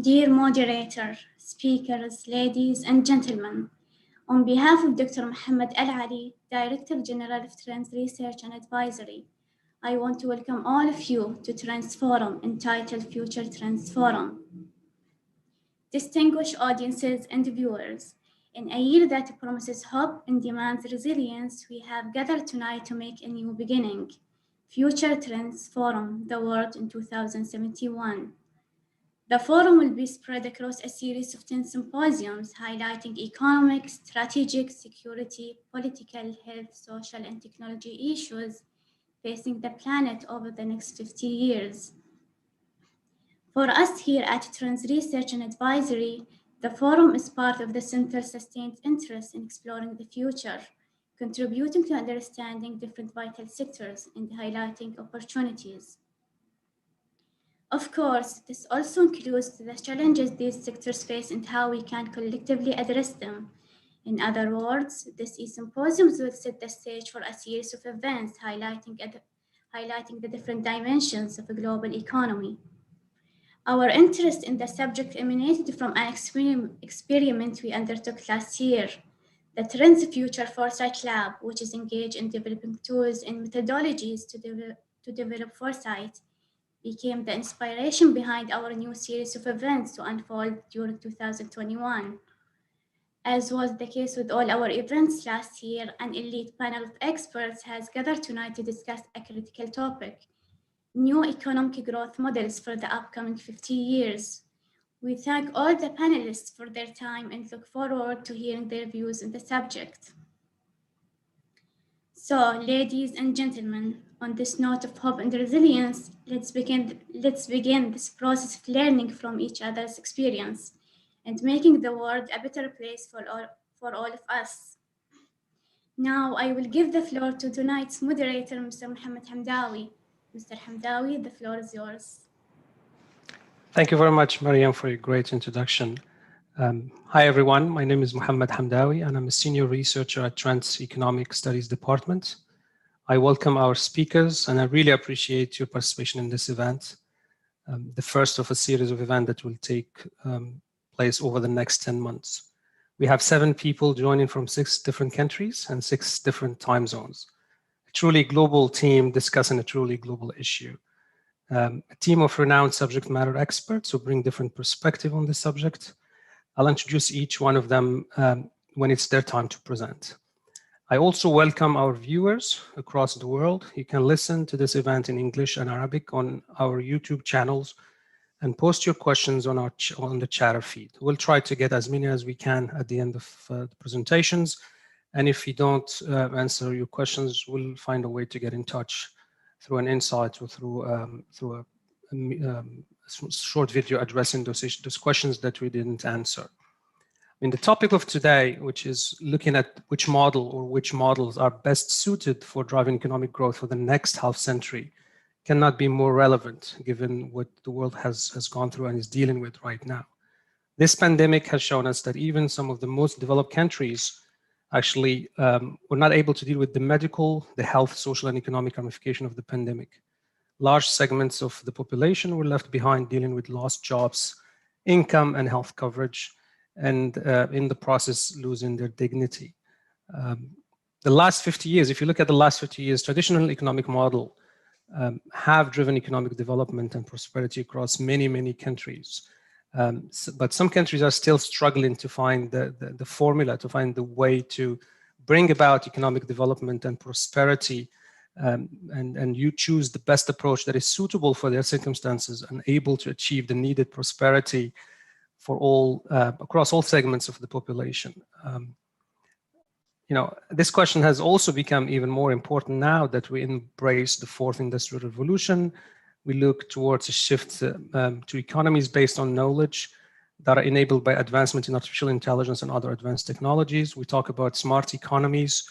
Dear moderator, speakers, ladies and gentlemen, on behalf of Dr. Mohammed Al-Ali, Director General of Trends Research and Advisory, I want to welcome all of you to Trends Forum, entitled Future Trends Forum. Distinguished audiences and viewers, in a year that promises hope and demands resilience, we have gathered tonight to make a new beginning. Future Trends Forum, the world in 2071. The forum will be spread across a series of 10 symposiums highlighting economics, strategic, security, political, health, social, and technology issues facing the planet over the next 50 years. For us here at Trends Research and Advisory, the forum is part of the Center's sustained interest in exploring the future, contributing to understanding different vital sectors and highlighting opportunities. Of course, this also includes the challenges these sectors face and how we can collectively address them. In other words, this E-Symposium will set the stage for a series of events highlighting the different dimensions of a global economy. Our interest in the subject emanated from an experiment we undertook last year, the Trends Future Foresight Lab, which is engaged in developing tools and methodologies to develop foresight, became the inspiration behind our new series of events to unfold during 2021. As was the case with all our events last year, an elite panel of experts has gathered tonight to discuss a critical topic: new economic growth models for the upcoming 50 years. We thank all the panelists for their time and look forward to hearing their views on the subject. So, ladies and gentlemen, on this note of hope and resilience, let's begin this process of learning from each other's experience and making the world a better place for all of us. Now, I will give the floor to tonight's moderator, Mr. Mohammed Hamdawi. Mr. Hamdawi, the floor is yours. Thank you very much, Mariam, for your great introduction. Hi, everyone. My name is Mohammed Hamdawi, and I'm a senior researcher at Trends Economic Studies Department. I welcome our speakers, and I really appreciate your participation in this event, the first of a series of events that will take place over the next 10 months. We have 7 people joining from 6 different countries and 6 different time zones. A truly global team discussing a truly global issue. A team of renowned subject matter experts who bring different perspective on the subject. I'll introduce each one of them when it's their time to present. I also welcome our viewers across the world. You can listen to this event in English and Arabic on our YouTube channels and post your questions on the chatter feed. We'll try to get as many as we can at the end of the presentations. And if we don't answer your questions, we'll find a way to get in touch through an insight or through a short video addressing those questions that we didn't answer. The topic of today, which is looking at which model or which models are best suited for driving economic growth for the next half century, cannot be more relevant given what the world has gone through and is dealing with right now. This pandemic has shown us that even some of the most developed countries actually were not able to deal with the medical, the health, social, and economic ramification of the pandemic. Large segments of the population were left behind dealing with lost jobs, income, and health coverage, and in the process, losing their dignity. The last 50 years, if you look at the last 50 years, traditional economic model have driven economic development and prosperity across many, many countries. But some countries are still struggling to find the formula, to find the way to bring about economic development and prosperity, and you choose the best approach that is suitable for their circumstances and able to achieve the needed prosperity for all, across all segments of the population. This question has also become even more important now that we embrace the 4th industrial revolution. We look towards a shift to economies based on knowledge that are enabled by advancement in artificial intelligence and other advanced technologies. We talk about smart economies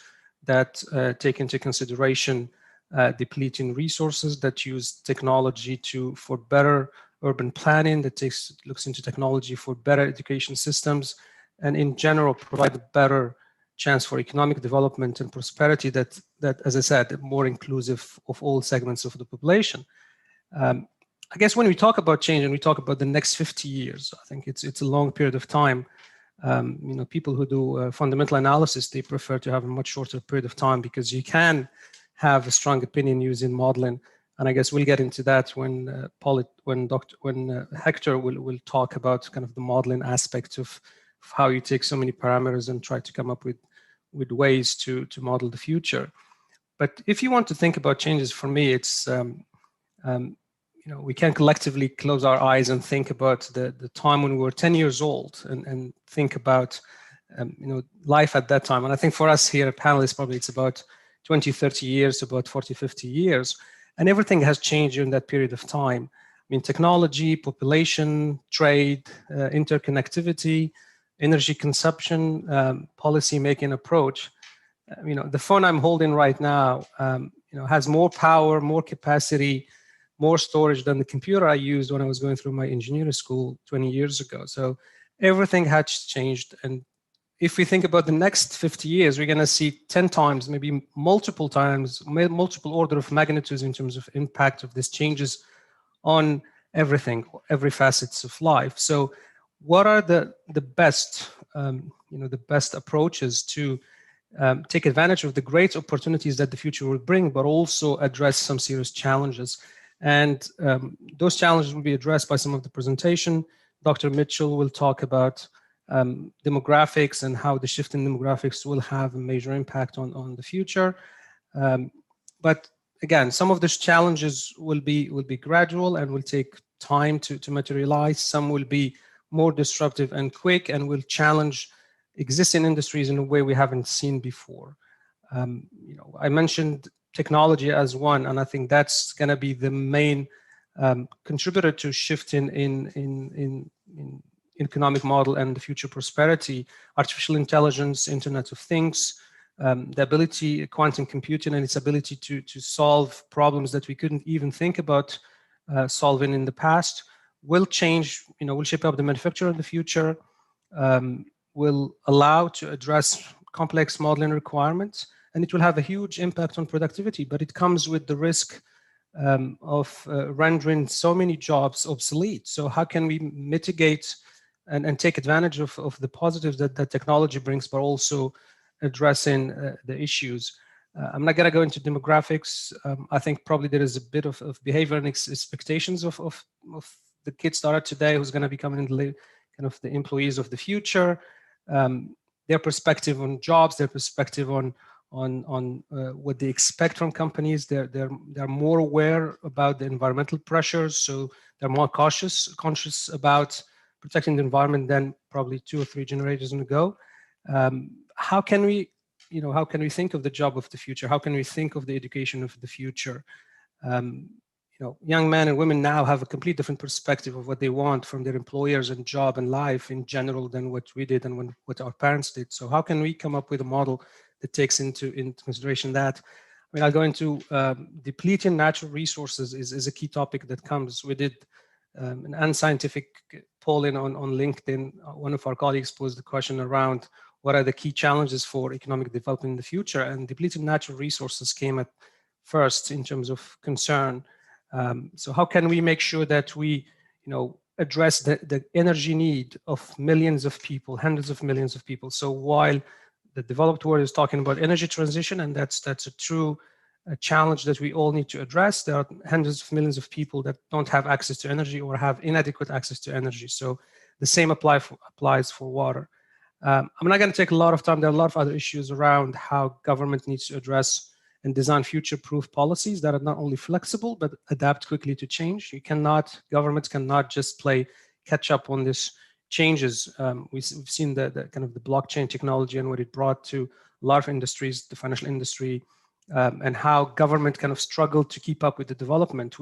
that take into consideration depleting resources, that use technology for better urban planning, that looks into technology for better education systems, and in general provide a better chance for economic development and prosperity that, as I said, more inclusive of all segments of the population. I guess when we talk about change and we talk about the next 50 years, I think it's a long period of time. People who do fundamental analysis, they prefer to have a much shorter period of time because you can have a strong opinion using modeling. And I guess we'll get into that when Hector will talk about kind of the modeling aspect of how you take so many parameters and try to come up with ways to model the future. But if you want to think about changes, for me, it's we can collectively close our eyes and think about the time when we were 10 years old and think about life at that time. And I think for us here at panelists, probably it's about 20, 30 years, about 40, 50 years. And everything has changed during that period of time. I mean, technology, population, trade, interconnectivity, energy consumption, policy making approach. The phone I'm holding right now, has more power, more capacity, more storage than the computer I used when I was going through my engineering school 20 years ago. So everything has changed. And if we think about the next 50 years, we're going to see 10 times, maybe multiple times, multiple order of magnitudes in terms of impact of these changes on everything, every facets of life. So what are the best, the best approaches to take advantage of the great opportunities that the future will bring, but also address some serious challenges? And those challenges will be addressed by some of the presentation. Dr. Mitchell will talk about demographics and how the shift in demographics will have a major impact on the future. But again, some of those challenges will be gradual and will take time to materialize. Some will be more disruptive and quick and will challenge existing industries in a way we haven't seen before. I mentioned technology as one, and I think that's going to be the main contributor to shifting in economic model and the future prosperity. Artificial intelligence, Internet of Things, the ability, quantum computing and its ability to solve problems that we couldn't even think about solving in the past will change, will shape up the manufacture of the future, will allow to address complex modeling requirements, and it will have a huge impact on productivity, but it comes with the risk of rendering so many jobs obsolete. So how can we mitigate and take advantage of the positives that technology brings, but also addressing the issues? I'm not going to go into demographics. I think probably there is a bit of behavior and expectations of the kids that are today who's going to become kind of the employees of the future. Their perspective on jobs, their perspective on what they expect from companies. They're more aware about the environmental pressures, so they're more conscious about protecting the environment than probably 2 or 3 generations ago. How can we think of the job of the future? How can we think of the education of the future? Young men and women now have a complete different perspective of what they want from their employers and job and life in general than what we did and what our parents did. So how can we come up with a model that takes into consideration that? I mean, I'll go into depleting natural resources is a key topic that comes. We did an unscientific polling on LinkedIn. One of our colleagues posed the question around what are the key challenges for economic development in the future, and depleting natural resources came at first in terms of concern. So how can we make sure that we, address the energy need of millions of people, hundreds of millions of people? So while the developed world is talking about energy transition, and that's a true challenge that we all need to address, there are hundreds of millions of people that don't have access to energy or have inadequate access to energy. So the same applies for water. I'm not going to take a lot of time. There are a lot of other issues around how government needs to address and design future-proof policies that are not only flexible, but adapt quickly to change. Governments cannot just play catch up on these changes. We've seen the kind of the blockchain technology and what it brought to a lot of industries, the financial industry, and how government kind of struggled to keep up with the development.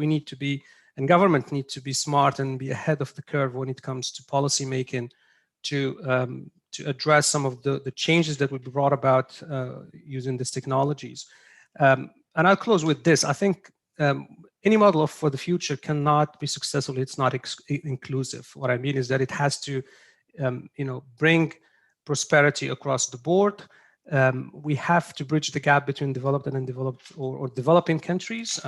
Government need to be smart and be ahead of the curve when it comes to policy making to address some of the changes that would be brought about using these technologies. And I'll close with this. I think any model for the future cannot be successful if it's not inclusive. What I mean is that it has to, bring prosperity across the board. we have to bridge the gap between developed and undeveloped or developing countries.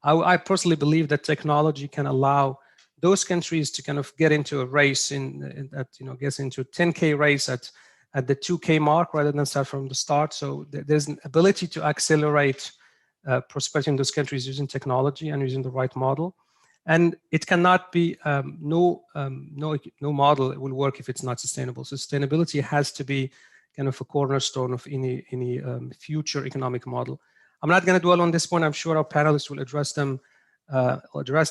I personally believe that technology can allow those countries to kind of get into a race gets into a 10K race at the 2K mark rather than start from the start. So there's an ability to accelerate prosperity in those countries using technology and using the right model. And it cannot be no model will work if it's not sustainable. So sustainability has to be kind of a cornerstone of any future economic model. I'm not going to dwell on this point. I'm sure our panelists will address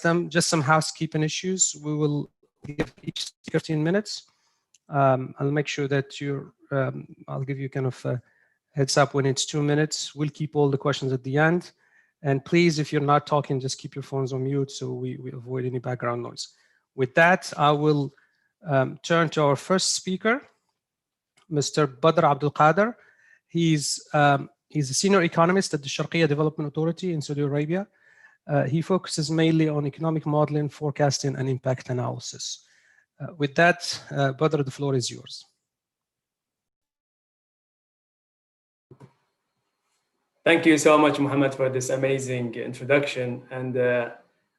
them. Just some housekeeping issues. We will give each 15 minutes. I'll make sure that I'll give you kind of a heads up when it's 2 minutes. We'll keep all the questions at the end. And please, if you're not talking, just keep your phones on mute so we avoid any background noise. With that, I will turn to our first speaker, Mr. Badr Abdul Qadir. He's a senior economist at the Sharqiya Development Authority in Saudi Arabia. He focuses mainly on economic modeling, forecasting, and impact analysis. With that, Badr, the floor is yours. Thank you so much, Mohammed, for this amazing introduction. And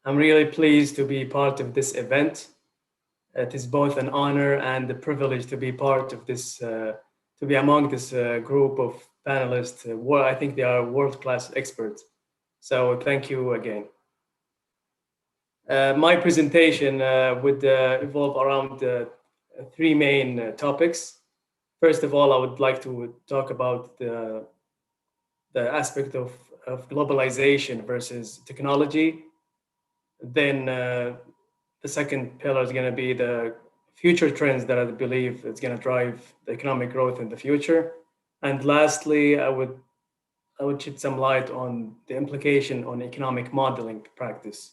I'm really pleased to be part of this event. It is both an honor and a privilege to be part of this, to be among this group of panelists. I think they are world-class experts. So thank you again. My presentation would evolve around 3 main topics. First of all, I would like to talk about the aspect of globalization versus technology. Then the second pillar is going to be the future trends that I believe is going to drive the economic growth in the future. And lastly, I would shed some light on the implication on economic modeling practice.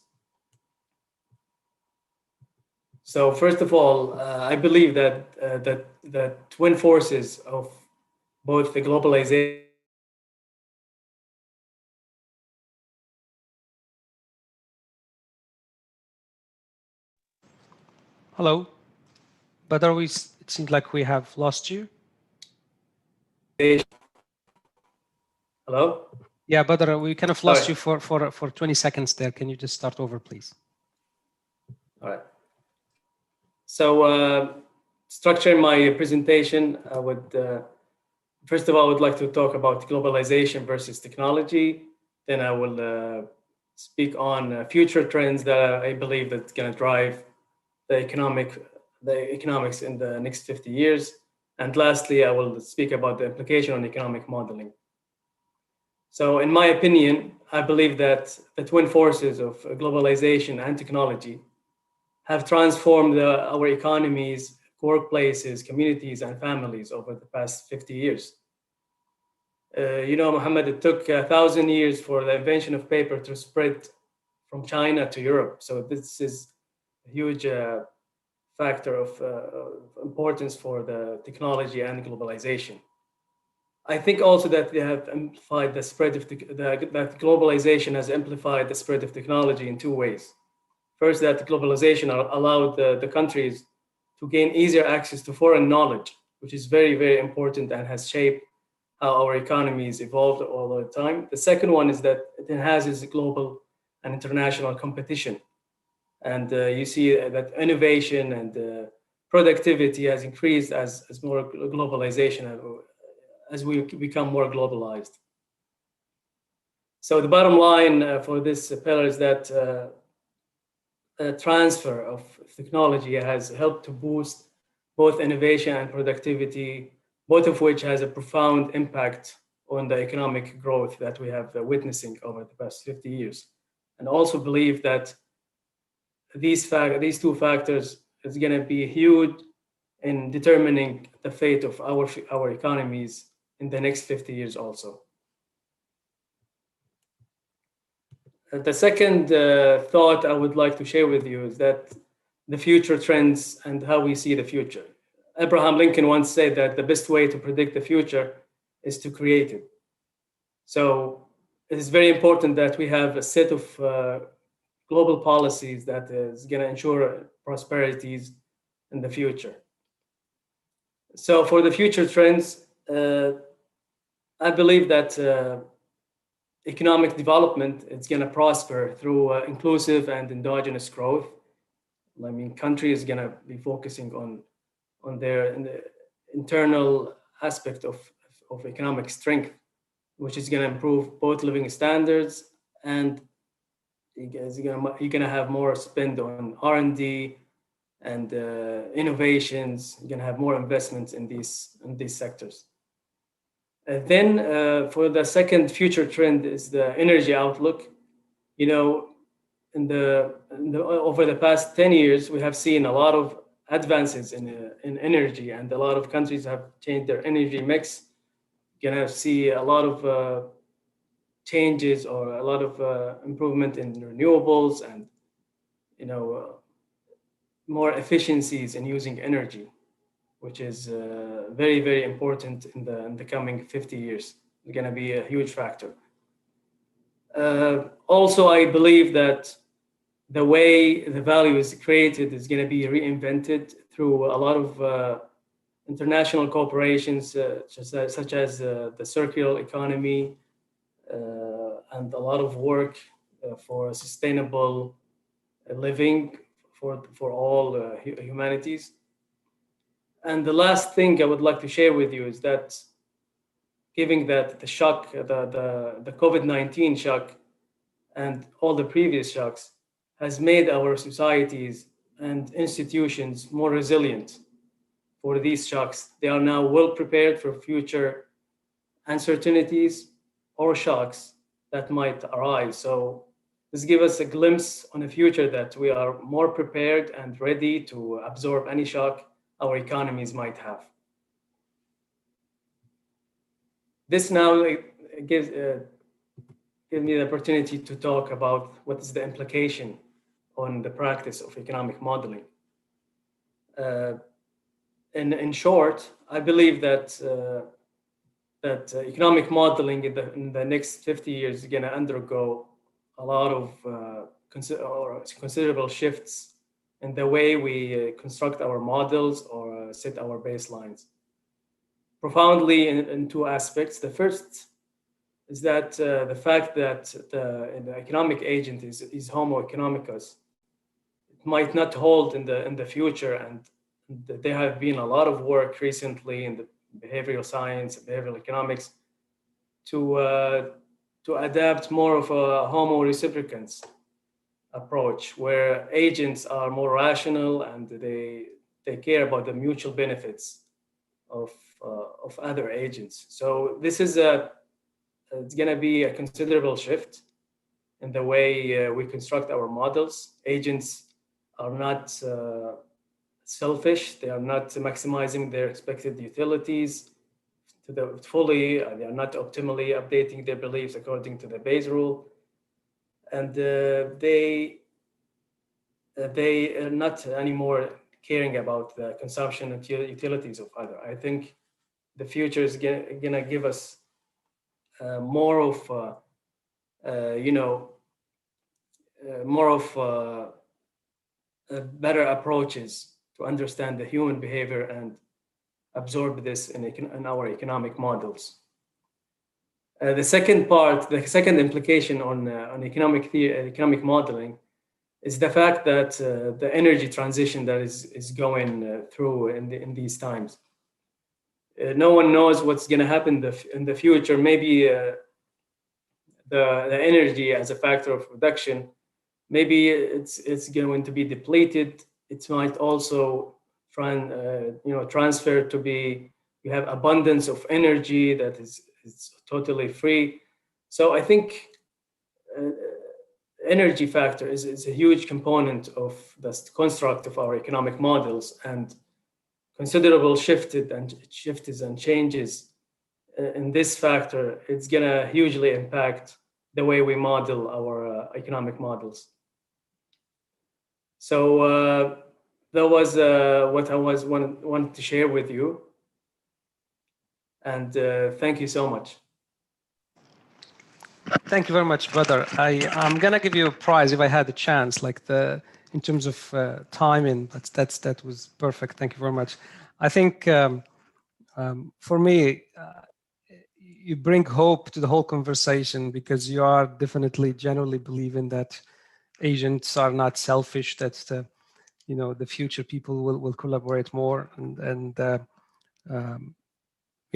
So first of all, I believe that the twin forces of both the globalization. Hello, Badr, it seems like we have lost you. Hello? Yeah, Badr, we kind of lost you for 20 seconds there. Can you just start over, please? All right. So structuring my presentation, I would, first of all, I would like to talk about globalization versus technology. Then I will speak on future trends that I believe that's going to drive the economics in the next 50 years. And lastly, I will speak about the implication on economic modeling. So in my opinion, I believe that the twin forces of globalization and technology have transformed our economies, workplaces, communities, and families over the past 50 years. You know, Mohammed, it took 1,000 years for the invention of paper to spread from China to Europe. So this is a huge factor of importance for the technology and globalization. I think also that they have amplified the spread of that globalization has amplified the spread of technology in 2 ways. First, that globalization allowed the countries to gain easier access to foreign knowledge, which is very, very important and has shaped how our economies evolved all the time. The second one is that it enhances global and international competition. And you see that innovation and productivity has increased as more globalization, as we become more globalized. So the bottom line for this pillar is that transfer of technology has helped to boost both innovation and productivity, both of which has a profound impact on the economic growth that we have witnessing over the past 50 years. And also believe that these 2 factors is going to be huge in determining the fate of our economies in the next 50 years also. The second thought I would like to share with you is that the future trends and how we see the future. Abraham Lincoln once said that the best way to predict the future is to create it. So it is very important that we have a set of global policies that is going to ensure prosperities in the future. So for the future trends, I believe that economic development is going to prosper through inclusive and endogenous growth. I mean, country is going to be focusing on their internal aspect of economic strength, which is going to improve both living standards, and you're going to have more spend on R&D and innovations. You're going to have more investments in these sectors. Then for the second future trend is the energy outlook. You know, over the past 10 years, we have seen a lot of advances in energy, and a lot of countries have changed their energy mix. You're gonna see a lot of changes or a lot of improvement in renewables, and more efficiencies in using energy, which is very, very important in the coming 50 years. It's going to be a huge factor. Also, I believe that the way the value is created is going to be reinvented through a lot of international corporations, such as the circular economy, and a lot of work for sustainable living for all humanities. And the last thing I would like to share with you is that, given that the shock, the COVID-19 shock and all the previous shocks has made our societies and institutions more resilient for these shocks. They are now well prepared for future uncertainties or shocks that might arise. So this gives us a glimpse on a future that we are more prepared and ready to absorb any shock our economies might have. This now gives me the opportunity to talk about what is the implication on the practice of economic modeling. In short, I believe that economic modeling in the next 50 years is going to undergo a lot of considerable shifts in the way we construct our models or set our baselines. Profoundly in two aspects. The first is that the fact that the economic agent is Homo economicus. It might not hold in the future, and there have been a lot of work recently in the behavioral science, behavioral economics, to adapt more of a Homo reciprocans approach, where agents are more rational and they care about the mutual benefits of other agents. So this is it's going to be a considerable shift in the way we construct our models. Agents are not selfish. They are not maximizing their expected utilities to the fully. They are not optimally updating their beliefs according to the Bayes rule, and they are not anymore caring about the consumption and utilities of other. I think the future is going to give us more of better approaches to understand the human behavior and absorb this in our economic models. The second implication on economic modeling is the fact that the energy transition that is going through in these times. No one knows what's going to happen in the future. Maybe the energy as a factor of production, maybe it's going to be depleted. It might also transfer to be, you have abundance of energy that is totally free. So I think energy factor is a huge component of the construct of our economic models, and considerable shifts and changes in this factor, it's going to hugely impact the way we model our economic models. So that was what I wanted to share with you. And thank you so much. Thank you very much, brother. I'm gonna give you a prize if I had a chance, like in terms of timing. That was perfect. Thank you very much. I think for me, you bring hope to the whole conversation, because you are definitely generally believing that agents are not selfish, that the future people will collaborate more, and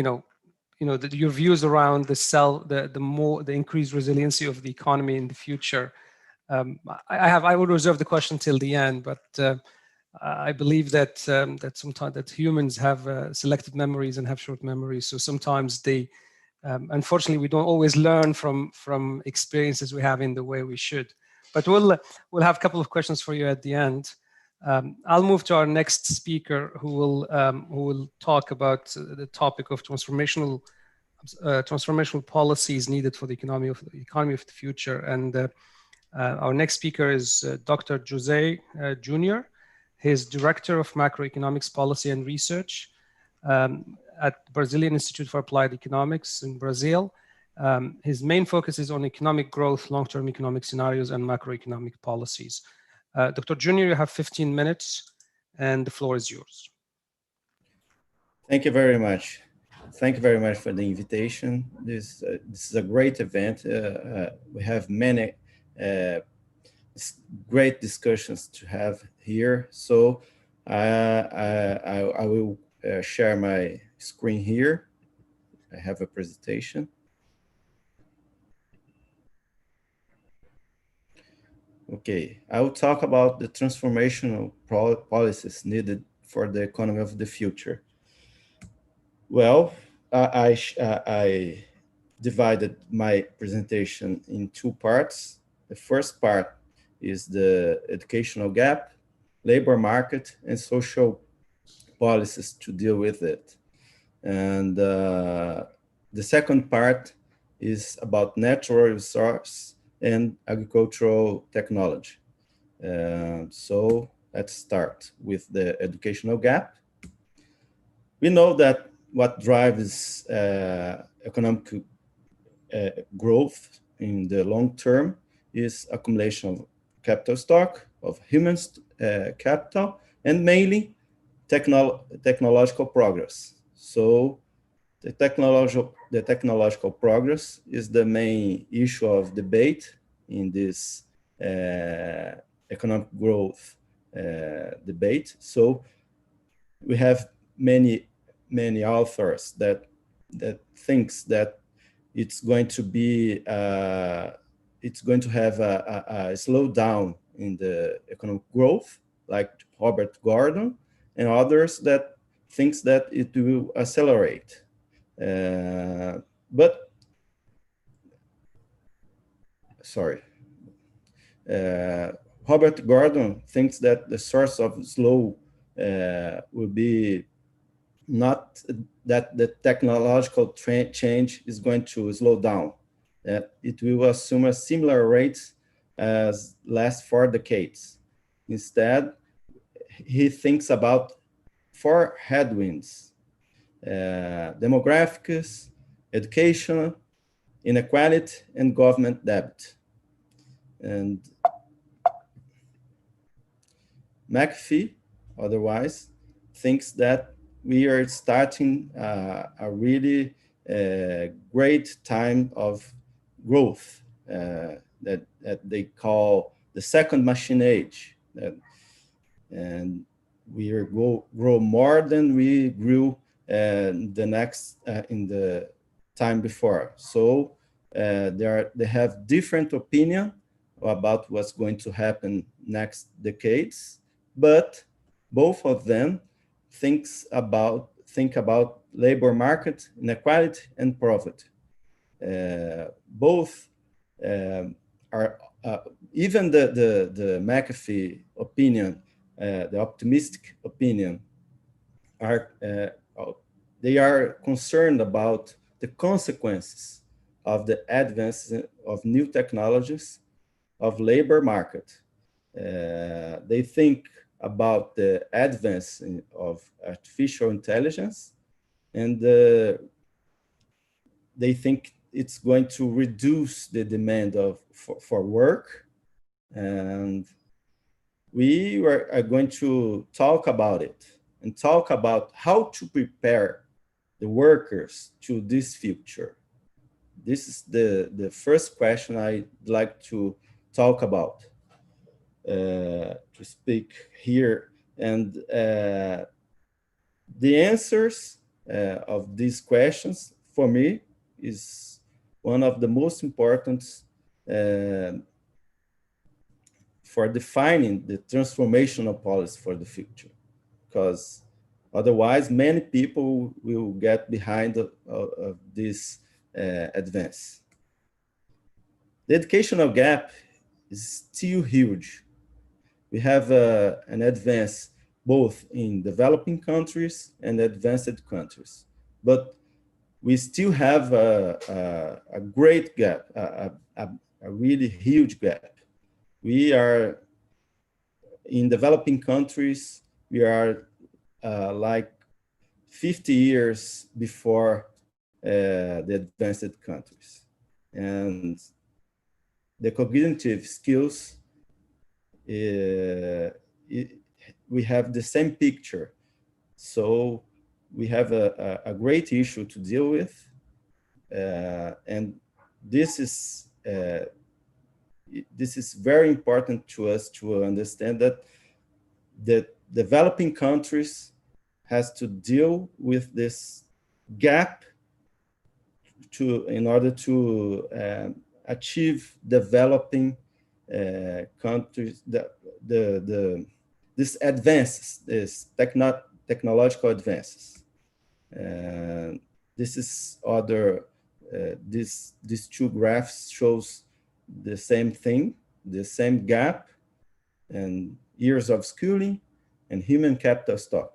your views around the increased resiliency of the economy in the future. I will reserve the question till the end, but I believe that sometimes that humans have selective memories and have short memories. So sometimes they, unfortunately, we don't always learn from experiences we have in the way we should. But we'll have a couple of questions for you at the end. I'll move to our next speaker, who will talk about the topic of transformational policies needed for the economy of the future. And our next speaker is Dr. Jose Jr. He's Director of Macroeconomics Policy and Research at Brazilian Institute for Applied Economics in Brazil. His main focus is on economic growth, long-term economic scenarios, and macroeconomic policies. Dr. Jr., you have 15 minutes, and the floor is yours. Thank you very much. Thank you very much for the invitation. This is a great event. We have many great discussions to have here. So I will share my screen here. I have a presentation. Okay, I will talk about the transformational policies needed for the economy of the future. Well, I divided my presentation in two parts. The first part is the educational gap, labor market, and social policies to deal with it. And the second part is about natural resource and agricultural technology. So let's start with the educational gap. We know that what drives economic growth in the long term is accumulation of capital stock, of human capital, and mainly technological progress. So the technological progress is the main issue of debate in this economic growth debate. So we have many authors that thinks that it's going to be it's going to have a slowdown in the economic growth, like Robert Gordon, and others that thinks that it will accelerate. But sorry, Robert Gordon thinks that the source of slow will be not that the technological change is going to slow down, that it will assume a similar rate as last 4 decades. Instead, he thinks about 4 headwinds: demographics, education, inequality, and government debt. And McAfee, otherwise, thinks that we are starting a really great time of growth that they call the second machine age. And we are grow more than we grew in the time before. So they have different opinion about what's going to happen next decades, but both of them think about labor market, inequality, and profit. Both are even the McAfee opinion, the optimistic opinion, they are concerned about the consequences of the advance of new technologies of labor market. They think about the advance of artificial intelligence, and they think it's going to reduce the demand for work. And we are going to talk about it and talk about how to prepare the workers to this future? This is the first question I'd like to talk about, to speak here. And the answers of these questions, for me, is one of the most important for defining the transformational policy for the future, because otherwise many people will get behind of this advance. The educational gap is still huge. We have an advance both in developing countries and advanced countries, but we still have a great gap, a really huge gap. We are, in developing countries, we are like 50 years before the advanced countries. And the cognitive skills, we have the same picture. So we have a great issue to deal with. And this is very important to us to understand that the developing countries has to deal with this gap in order to achieve developing countries, this advances, this technological advances. This is other, these two graphs shows the same thing, the same gap, and years of schooling and human capital stock.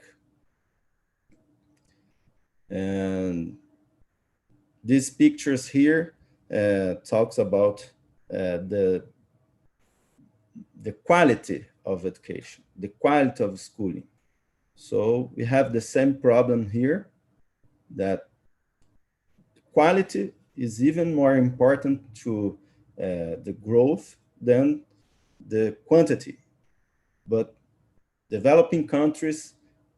And these pictures here talks about the quality of education, the quality of schooling. So we have the same problem here, that quality is even more important to the growth than the quantity. But developing countries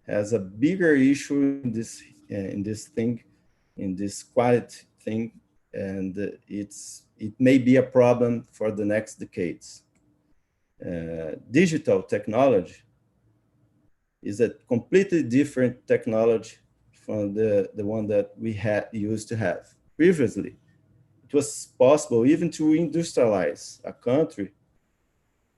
has a bigger issue in this thing, in this quality thing, and it may be a problem for the next decades. Digital technology is a completely different technology from the one that we used to have. Previously, it was possible even to industrialize a country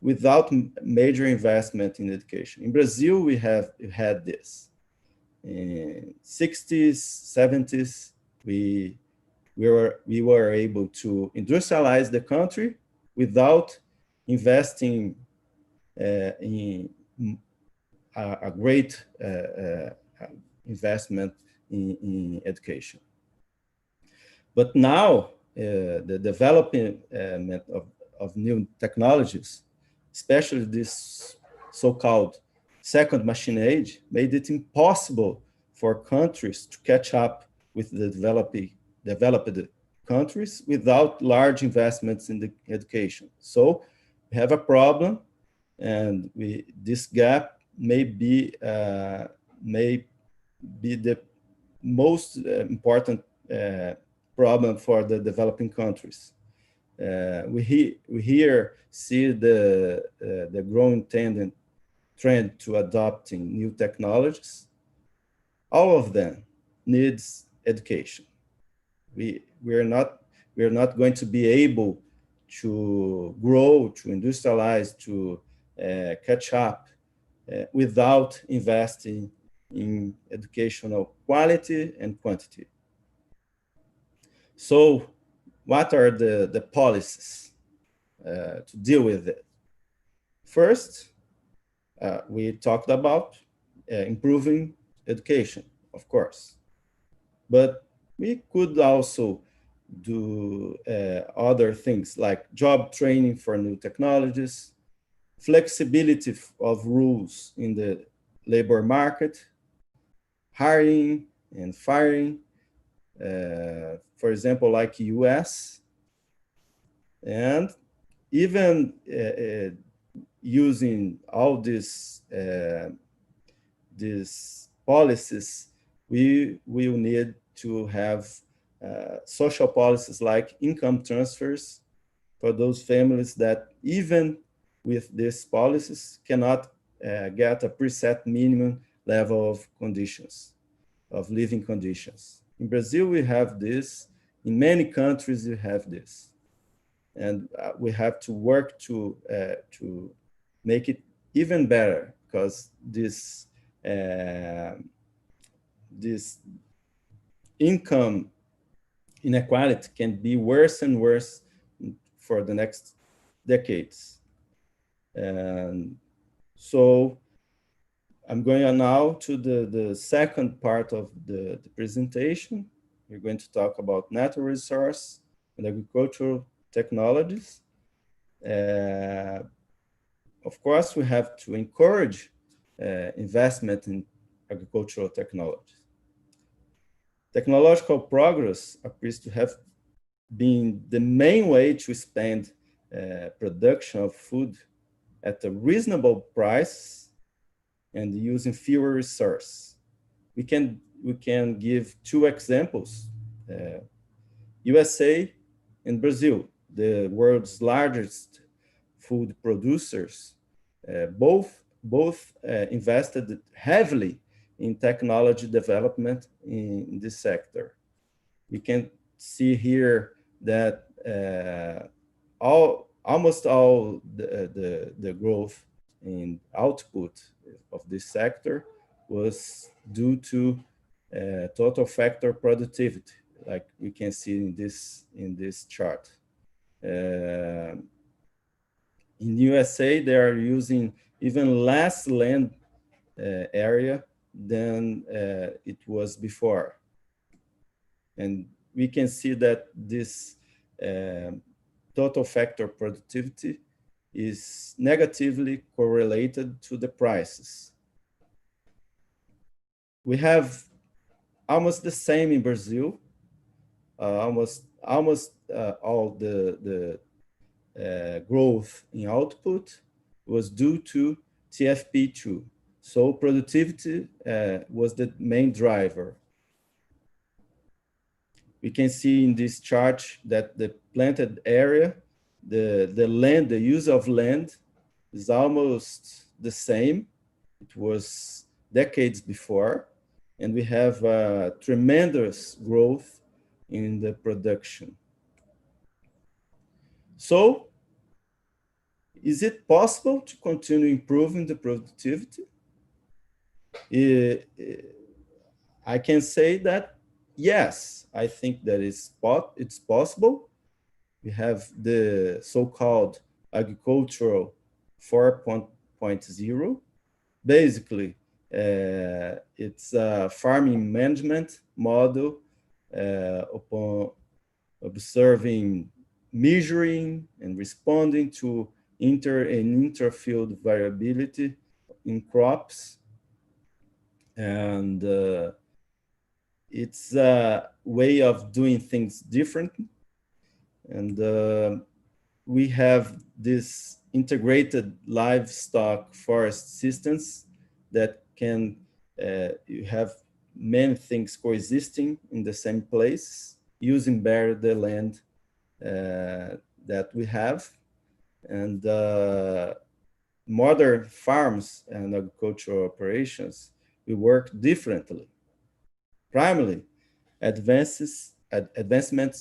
without major investment in education. In Brazil, we had this. In 60s, 70s, we were able to industrialize the country without investing in a great investment in education. But now, the development of new technologies, especially this so-called second machine age, made it impossible for countries to catch up with the developed countries without large investments in the education. So we have a problem, and this gap may be the most important problem for the developing countries. We here see the growing trend to adopting new technologies. All of them needs education. We are not going to be able to grow, to industrialize, to catch up without investing in educational quality and quantity. So what are the policies to deal with it? First, we talked about improving education, of course, but we could also do other things like job training for new technologies, flexibility of rules in the labor market, hiring and firing, for example, like US, and even using all these policies we will need to have social policies like income transfers for those families that even with these policies cannot get a preset minimum level of conditions, of living conditions. In Brazil, we have this. In many countries, we have this. And we have to work to make it even better, because this income inequality can be worse and worse for the next decades. And so I'm going now to the second part of the presentation. We're going to talk about natural resource and agricultural technologies. Of course, we have to encourage investment in agricultural technologies. Technological progress appears to have been the main way to expand production of food at a reasonable price and using fewer resources. We can give two examples: USA and Brazil, the world's largest food producers, both invested heavily in technology development in this sector. We can see here that almost all the growth in output of this sector was due to total factor productivity, like we can see in this chart. In USA, they are using even less land area than it was before. And we can see that this total factor productivity is negatively correlated to the prices. We have almost the same in Brazil. Almost all the growth in output was due to TFP2. So productivity was the main driver. We can see in this chart that the planted area, the land, the use of land is almost the same. It was decades before, and we have tremendous growth in the production. So, is it possible to continue improving the productivity? I can say that yes, I think that it's possible. We have the so-called agricultural 4.0. Basically, it's a farming management model upon observing, measuring, and responding to inter and interfield variability in crops. And it's a way of doing things differently. And we have this integrated livestock forest systems that can, you have many things coexisting in the same place, using better the land that we have. And modern farms and agricultural operations, we work differently. Primarily, advancements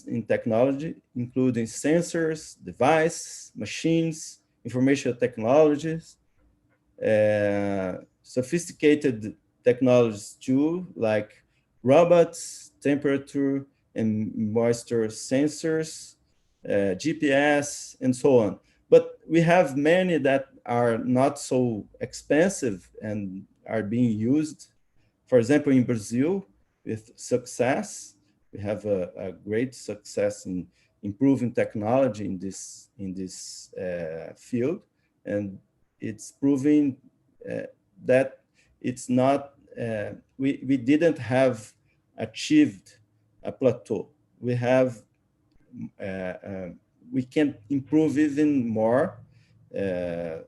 in technology, including sensors, devices, machines, information technologies, sophisticated technologies too, like robots, temperature and moisture sensors, GPS, and so on. But we have many that are not so expensive and are being used. For example, in Brazil, with success, we have a great success in improving technology in this field, and it's proving that it's not, we didn't have achieved a plateau. We have, we can improve even more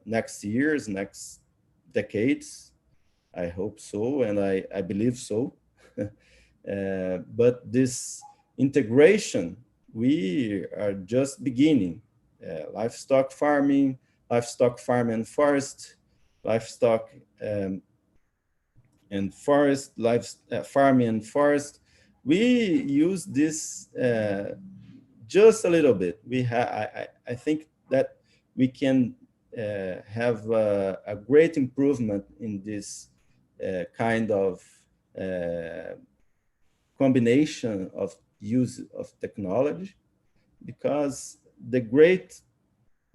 next years, next decades. I hope so, and I believe so. But this integration, we are just beginning. Livestock farming and forest, livestock and forest, farming and forest. We use this just a little bit. I think that we can have a great improvement in this kind of combination of use of technology, because the great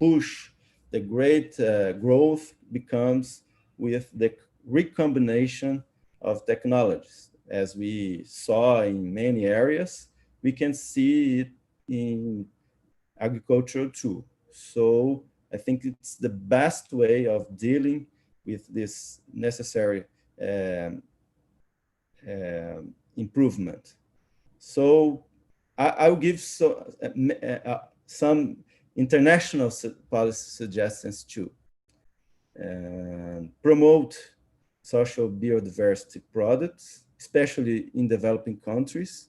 push, the great growth becomes with the recombination of technologies. As we saw in many areas, we can see it in agriculture too. So I think it's the best way of dealing with this necessary improvement. So I'll give some international policy suggestions too. Promote social biodiversity products, especially in developing countries,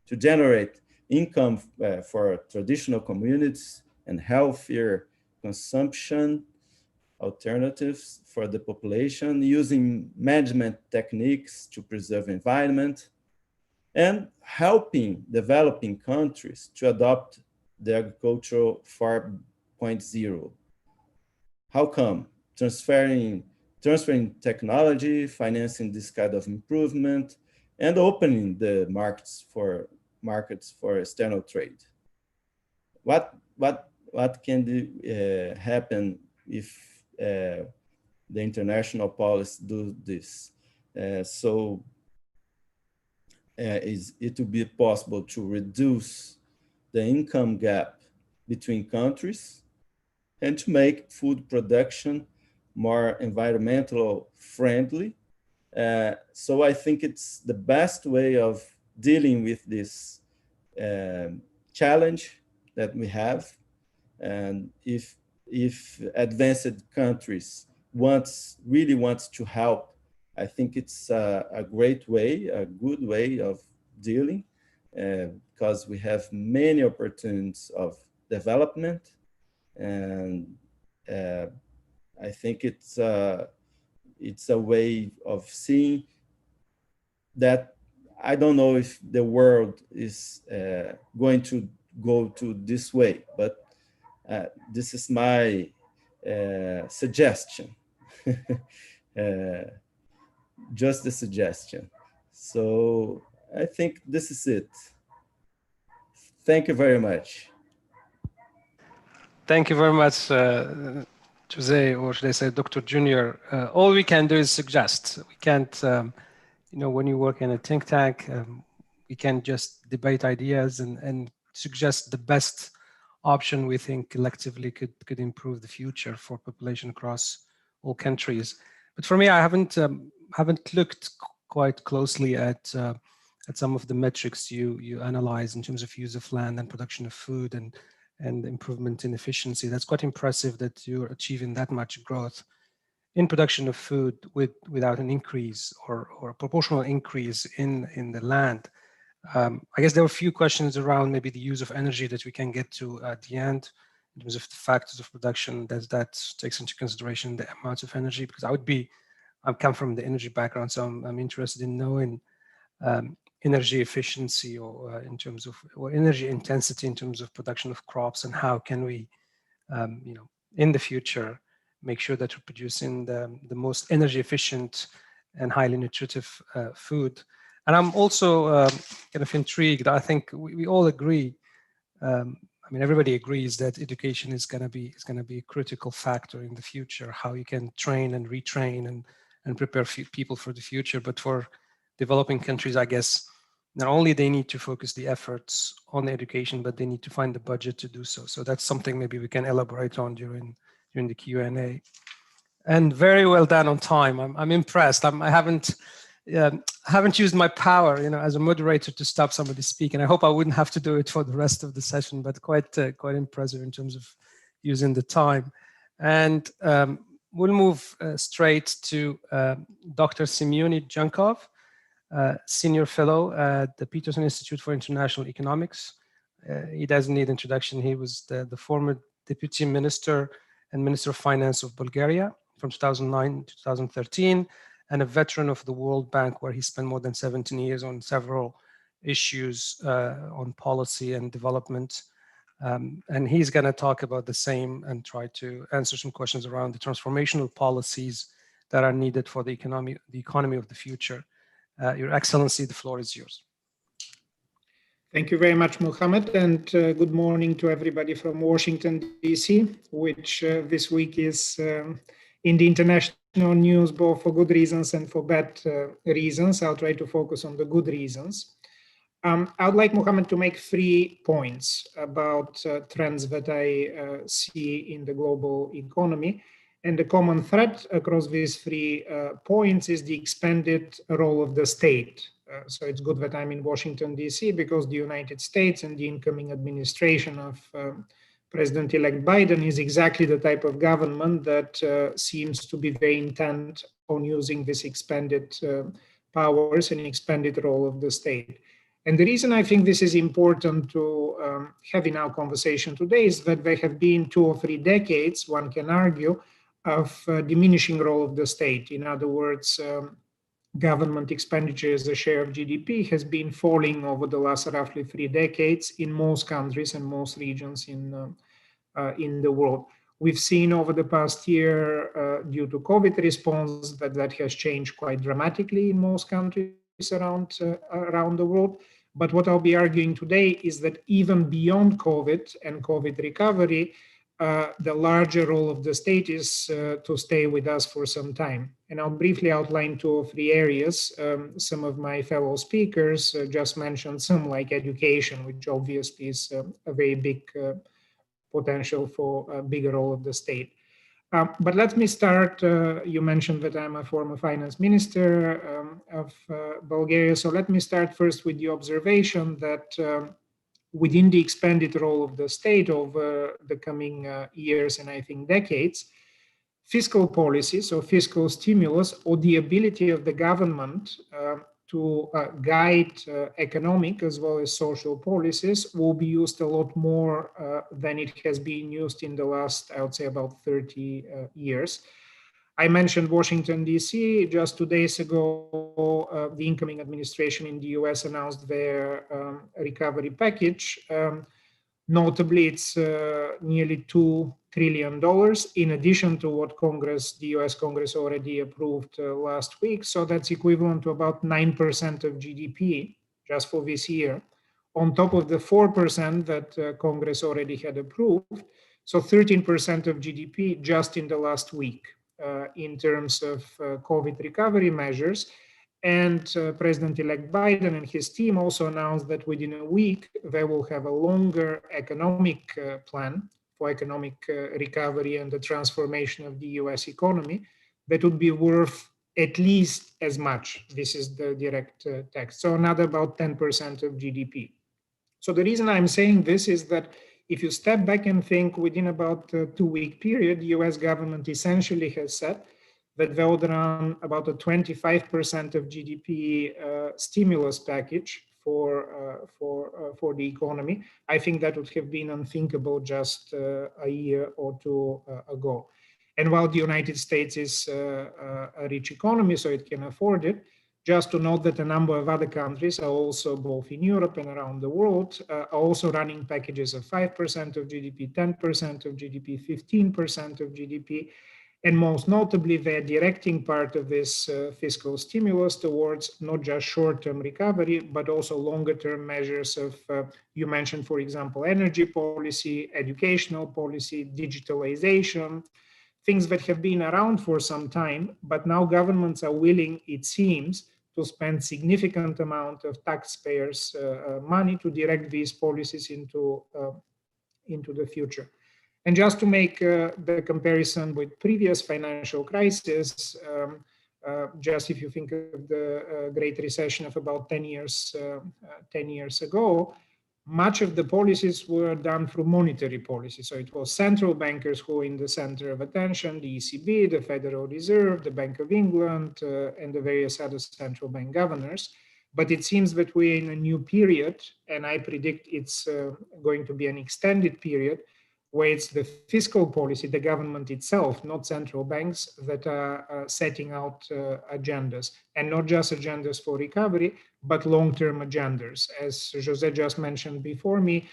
to generate income for traditional communities and healthier consumption alternatives for the population, using management techniques to preserve environment, and helping developing countries to adopt the agricultural 4.0. How come? Transferring technology, financing this kind of improvement, and opening the markets for external trade. What can happen if the international policy do this? It will be possible to reduce the income gap between countries and to make food production more environmental friendly. So I think it's the best way of dealing with this challenge that we have. And if advanced countries really wants to help, I think it's a great way, a good way of dealing, because we have many opportunities of development. And I think it's a way of seeing that. I don't know if the world is going to go to this way, but this is my suggestion. Just a suggestion. So I think this is it. Thank you very much. Thank you very much, Jose, or should I say Dr. Junior. All we can do is suggest. We can't, when you work in a think tank, we can just debate ideas and suggest the best option we think collectively could improve the future for population across all countries. But for me, I haven't looked quite closely at some of the metrics you analyze in terms of use of land and production of food and improvement in efficiency. That's quite impressive that you're achieving that much growth in production of food without an increase or a proportional increase in the land. I guess there were a few questions around maybe the use of energy that we can get to at the end in terms of the factors of production. That takes into consideration the amounts of energy, because I come from the energy background, so I'm interested in knowing energy efficiency or in terms of energy intensity in terms of production of crops, and how can we, in the future, make sure that we're producing the most energy efficient and highly nutritive food. And I'm also kind of intrigued. I think we all agree. Everybody agrees that education is going to be a critical factor in the future. How you can train and retrain and prepare people for the future. But for developing countries, I guess not only they need to focus the efforts on education, but they need to find the budget to do so. So that's something maybe we can elaborate on during the Q&A. And very well done on time. I'm impressed. I haven't used my power, as a moderator to stop somebody speaking. I hope I wouldn't have to do it for the rest of the session, but quite impressive in terms of using the time. And we'll move straight to Dr. Simeon Jankov. Senior Fellow at the Peterson Institute for International Economics. He doesn't need introduction. He was the former Deputy Minister and Minister of Finance of Bulgaria from 2009 to 2013, and a veteran of the World Bank, where he spent more than 17 years on several issues on policy and development. And he's going to talk about the same and try to answer some questions around the transformational policies that are needed for the economy of the future. Your Excellency, the floor is yours. Thank you very much, Mohammed, and good morning to everybody from Washington, D.C., which this week is in the international news, both for good reasons and for bad reasons. I'll try to focus on the good reasons. I would like, Mohammed, to make 3 points about trends that I see in the global economy. And the common thread across these 3 points is the expanded role of the state. So it's good that I'm in Washington, D.C., because the United States and the incoming administration of President-elect Biden is exactly the type of government that seems to be very intent on using this expanded powers and expanded role of the state. And the reason I think this is important to have in our conversation today is that there have been 2 or 3 decades, one can argue, of diminishing role of the state. In other words, government expenditure as a share of GDP has been falling over the last roughly 3 decades in most countries and most regions in the world. We've seen over the past year, due to COVID response, that has changed quite dramatically in most countries around the world. But what I'll be arguing today is that even beyond COVID and COVID recovery, the larger role of the state is to stay with us for some time. And I'll briefly outline 2 or 3 areas. Some of my fellow speakers just mentioned some, like education, which obviously is a very big potential for a bigger role of the state. But let me start. You mentioned that I'm a former finance minister of Bulgaria. So let me start first with the observation that within the expanded role of the state over the coming years and I think decades, fiscal policy, so fiscal stimulus, or the ability of the government to guide economic as well as social policies will be used a lot more than it has been used in the last, I would say, about 30 years. I mentioned Washington, D.C. Just 2 days ago, the incoming administration in the U.S. announced their recovery package. Notably, it's nearly $2 trillion in addition to what the U.S. Congress already approved last week. So that's equivalent to about 9% of GDP just for this year, on top of the 4% that Congress already had approved. So 13% of GDP just in the last week in terms of COVID recovery measures. And President-elect Biden and his team also announced that within a week, they will have a longer economic plan for economic recovery and the transformation of the US economy that would be worth at least as much. This is the direct text. So another about 10% of GDP. So the reason I'm saying this is that if you step back and think within about a 2-week period, the US government essentially has said that they would run about a 25% of GDP stimulus package for the economy. I think that would have been unthinkable just a year or 2 ago. And while the United States is a rich economy, so it can afford it, just to note that a number of other countries are also, both in Europe and around the world, are also running packages of 5% of GDP, 10% of GDP, 15% of GDP. And most notably, they're directing part of this fiscal stimulus towards not just short-term recovery, but also longer-term measures of, you mentioned, for example, energy policy, educational policy, digitalization, things that have been around for some time, but now governments are willing, it seems, to spend significant amount of taxpayers' money to direct these policies into the future. And just to make the comparison with previous financial crises, just if you think of the Great Recession of about 10 years ago, much of the policies were done through monetary policy. So it was central bankers who were in the center of attention, the ECB, the Federal Reserve, the Bank of England, and the various other central bank governors. But it seems that we're in a new period, and I predict it's going to be an extended period, where it's the fiscal policy, the government itself, not central banks, that are setting out agendas, and not just agendas for recovery, but long-term agendas. As Jose just mentioned before me,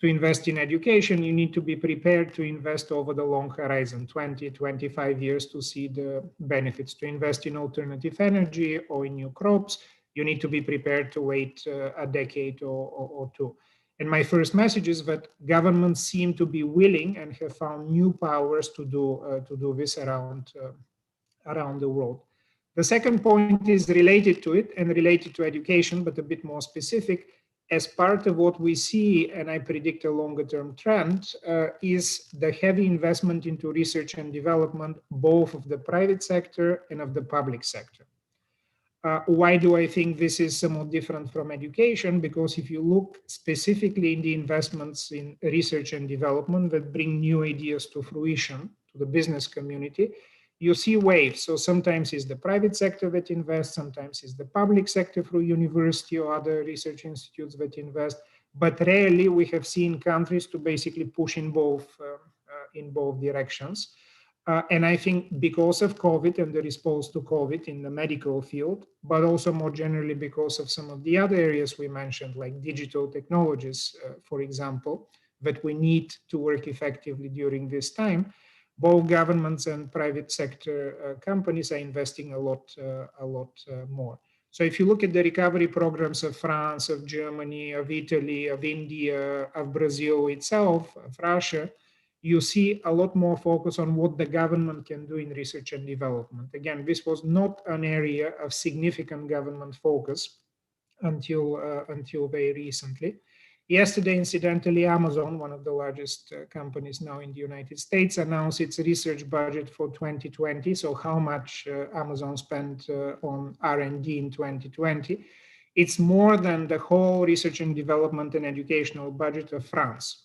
to invest in education, you need to be prepared to invest over the long horizon, 20, 25 years to see the benefits. To invest in alternative energy or in new crops, you need to be prepared to wait a decade or two. And my first message is that governments seem to be willing and have found new powers to do this around the world. The second point is related to it and related to education, but a bit more specific. As part of what we see, and I predict a longer term trend, is the heavy investment into research and development, both of the private sector and of the public sector. Why do I think this is somewhat different from education? Because if you look specifically in the investments in research and development that bring new ideas to fruition, to the business community, you see waves. So sometimes it's the private sector that invests, sometimes it's the public sector through university or other research institutes that invest, but rarely we have seen countries to basically push in both directions. And I think because of COVID and the response to COVID in the medical field, but also more generally because of some of the other areas we mentioned, like digital technologies, for example, that we need to work effectively during this time, both governments and private sector companies are investing a lot more. So if you look at the recovery programs of France, of Germany, of Italy, of India, of Brazil itself, of Russia, you see a lot more focus on what the government can do in research and development. Again, this was not an area of significant government focus until very recently. Yesterday, incidentally, Amazon, one of the largest companies now in the United States, announced its research budget for 2020. So how much Amazon spent on R&D in 2020. It's more than the whole research and development and educational budget of France.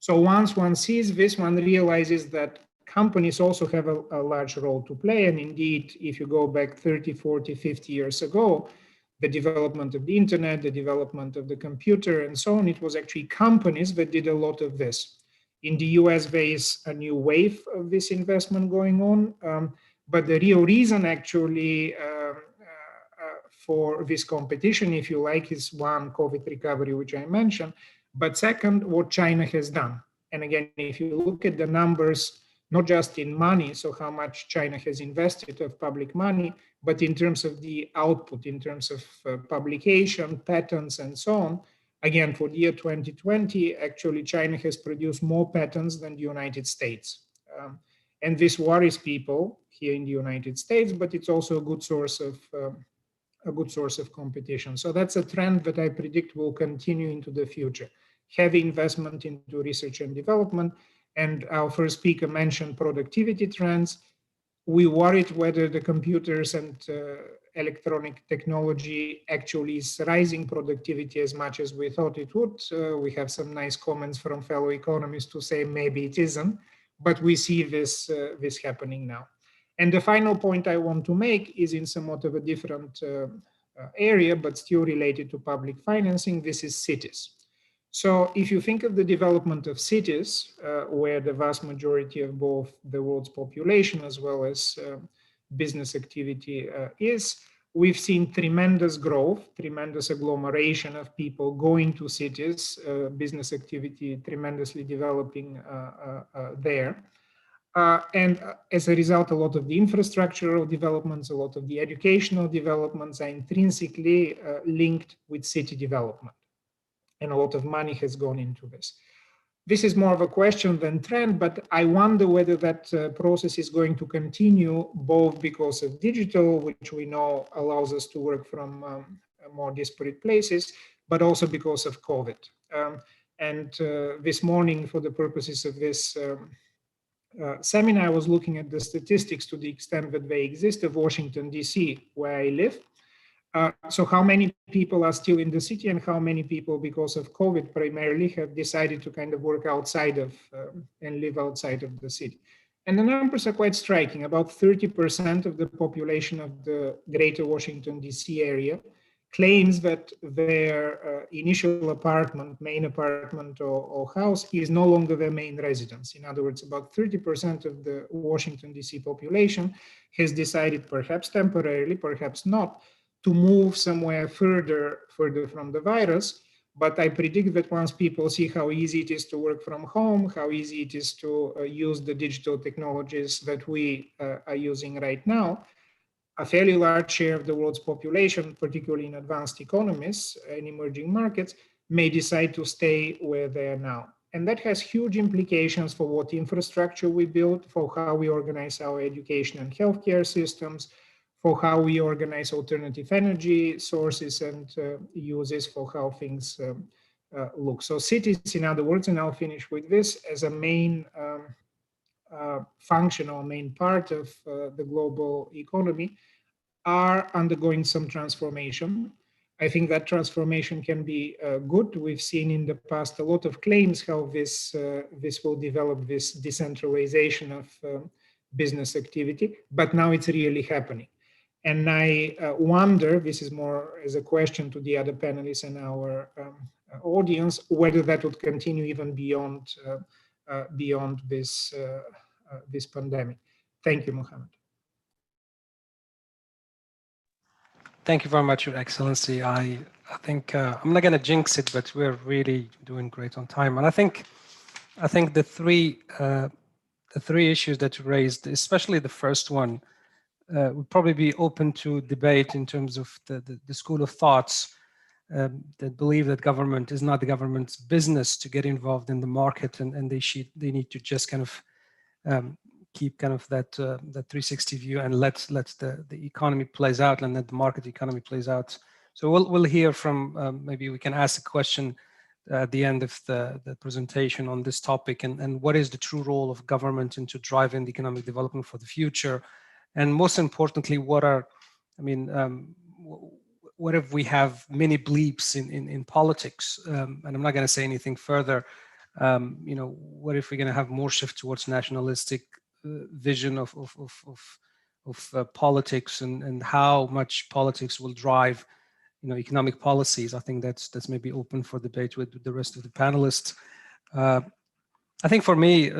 So once one sees this, one realizes that companies also have a large role to play. And indeed, if you go back 30, 40, 50 years ago, the development of the internet, the development of the computer, and so on, it was actually companies that did a lot of this. In the US, there is a new wave of this investment going on. But the real reason actually for this competition, if you like, is one, COVID recovery, which I mentioned. But second, what China has done. And again, if you look at the numbers, not just in money, so how much China has invested of public money, but in terms of the output, in terms of publication, patents, and so on. Again, for the year 2020, actually, China has produced more patents than the United States. And this worries people here in the United States, but it's also a good source of competition. So that's a trend that I predict will continue into the future. Heavy investment into research and development. And our first speaker mentioned productivity trends. We worried whether the computers and electronic technology actually is rising productivity as much as we thought it would. We have some nice comments from fellow economists to say maybe it isn't, but we see this happening now. And the final point I want to make is in somewhat of a different area, but still related to public financing. This is cities. So if you think of the development of cities, where the vast majority of both the world's population as well as business activity is, we've seen tremendous growth, tremendous agglomeration of people going to cities, business activity tremendously developing there. And as a result, a lot of the infrastructural developments, a lot of the educational developments are intrinsically linked with city development. And a lot of money has gone into this. This is more of a question than trend, but I wonder whether that process is going to continue, both because of digital, which we know allows us to work from more disparate places, but also because of COVID. And this morning, for the purposes of this seminar, I was looking at the statistics to the extent that they exist of Washington, D.C., where I live. So how many people are still in the city, and how many people, because of COVID primarily, have decided to kind of work outside of and live outside of the city? And the numbers are quite striking. About 30% of the population of the greater Washington, D.C. area claims that their initial apartment, main apartment or house is no longer their main residence. In other words, about 30% of the Washington, D.C. population has decided, perhaps temporarily, perhaps not, to move somewhere further from the virus. But I predict that once people see how easy it is to work from home, how easy it is to use the digital technologies that we are using right now, a fairly large share of the world's population, particularly in advanced economies and emerging markets, may decide to stay where they are now. And that has huge implications for what infrastructure we build, for how we organize our education and healthcare systems, for how we organize alternative energy sources and uses, for how things look. So cities, in other words, and I'll finish with this, as a main function or main part of the global economy, are undergoing some transformation. I think that transformation can be good. We've seen in the past a lot of claims how this will develop, this decentralization of business activity, but now it's really happening. And I wonder, this is more as a question to the other panelists and our audience, whether that would continue even beyond this this pandemic. Thank you, Mohammed. Thank you very much, Your Excellency. I think I'm not going to jinx it, but we're really doing great on time. And I think the three issues that you raised, especially the first one, would probably be open to debate in terms of the school of thoughts that believe that government is not the government's business to get involved in the market, and they need to just kind of keep kind of that 360 view and let the economy plays out and let the market economy plays out. So we'll hear from maybe we can ask a question at the end of the presentation on this topic, and what is the true role of government into driving the economic development for the future, and most importantly, what if we have many bleeps in politics, and I'm not going to say anything further. What if we're going to have more shift towards nationalistic vision of politics, and how much politics will drive economic policies? I think that's maybe open for debate with the rest of the panelists. I think for me,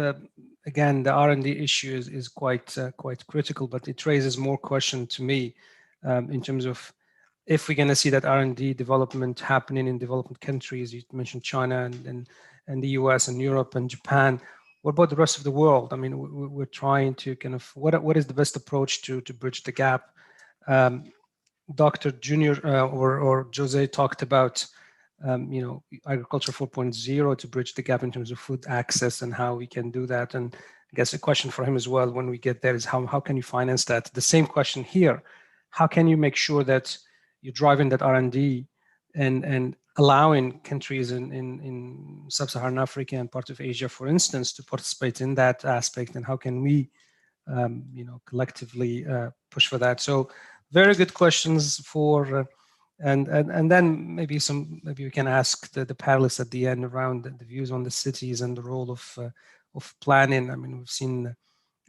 again, the R&D issue is quite critical, but it raises more question to me in terms of if we're going to see that R&D development happening in developing countries. You mentioned China and the US and Europe and Japan. What about the rest of the world? I mean, we're trying to kind of, what is the best approach to bridge the gap? Dr. Junior or Jose talked about, agriculture 4.0 to bridge the gap in terms of food access and how we can do that. And I guess a question for him as well when we get there is how can you finance that? The same question here. How can you make sure that you're driving that R&D and allowing countries in sub-Saharan Africa and part of Asia, for instance, to participate in that aspect, and how can we, collectively push for that? So, very good questions for, and then maybe we can ask the panelists at the end around the views on the cities and the role of planning. I mean, we've seen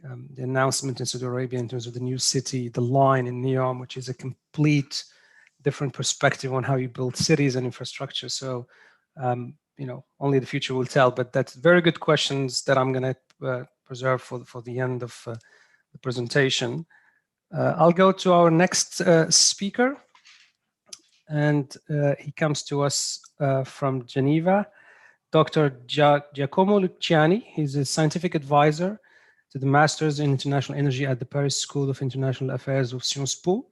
the announcement in Saudi Arabia in terms of the new city, the line in Neom, which is a complete different perspective on how you build cities and infrastructure. So, only the future will tell, but that's very good questions that I'm going to preserve for the end of the presentation. I'll go to our next speaker, and he comes to us from Geneva, Dr. Giacomo Luciani. He's a scientific advisor to the Masters in International Energy at the Paris School of International Affairs of Sciences Po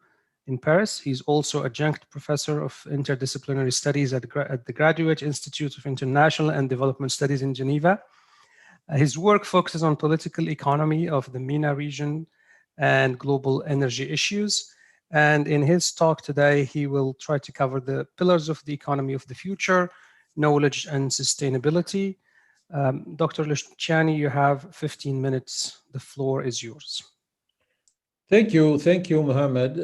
in Paris. He's also adjunct professor of interdisciplinary studies at the Graduate Institute of International and Development Studies in Geneva. His work focuses on political economy of the MENA region and global energy issues. And in his talk today, he will try to cover the pillars of the economy of the future, knowledge and sustainability. Dr. Luciani, you have 15 minutes. The floor is yours. Thank you, Mohammed.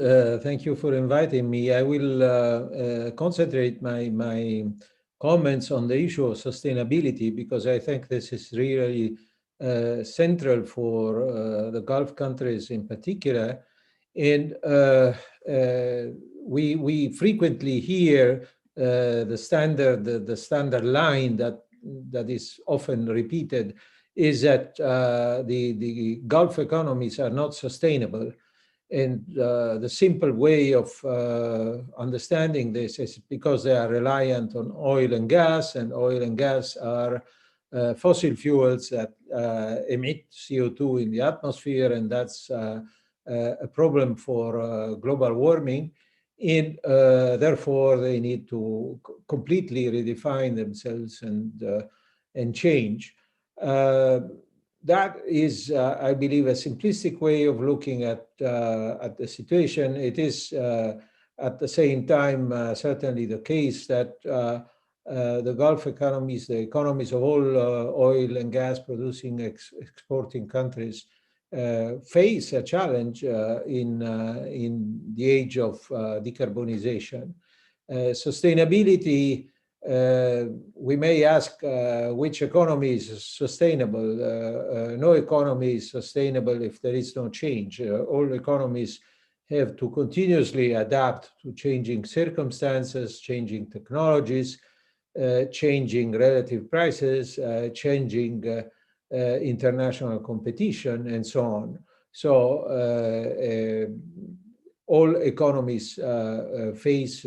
Thank you for inviting me. I will concentrate my comments on the issue of sustainability because I think this is really central for the Gulf countries in particular. And we frequently hear the standard line that is often repeated is that the Gulf economies are not sustainable. And the simple way of understanding this is because they are reliant on oil and gas are fossil fuels that emit CO2 in the atmosphere, and that's a problem for global warming. And therefore, they need to completely redefine themselves and change. That is, I believe, a simplistic way of looking at the situation. It is, at the same time, certainly the case that the Gulf economies, the economies of all oil and gas producing exporting countries, face a challenge in the age of decarbonization. Sustainability, we may ask which economy is sustainable. No economy is sustainable if there is no change. All economies have to continuously adapt to changing circumstances, changing technologies, changing relative prices, changing international competition, and so on. So all economies face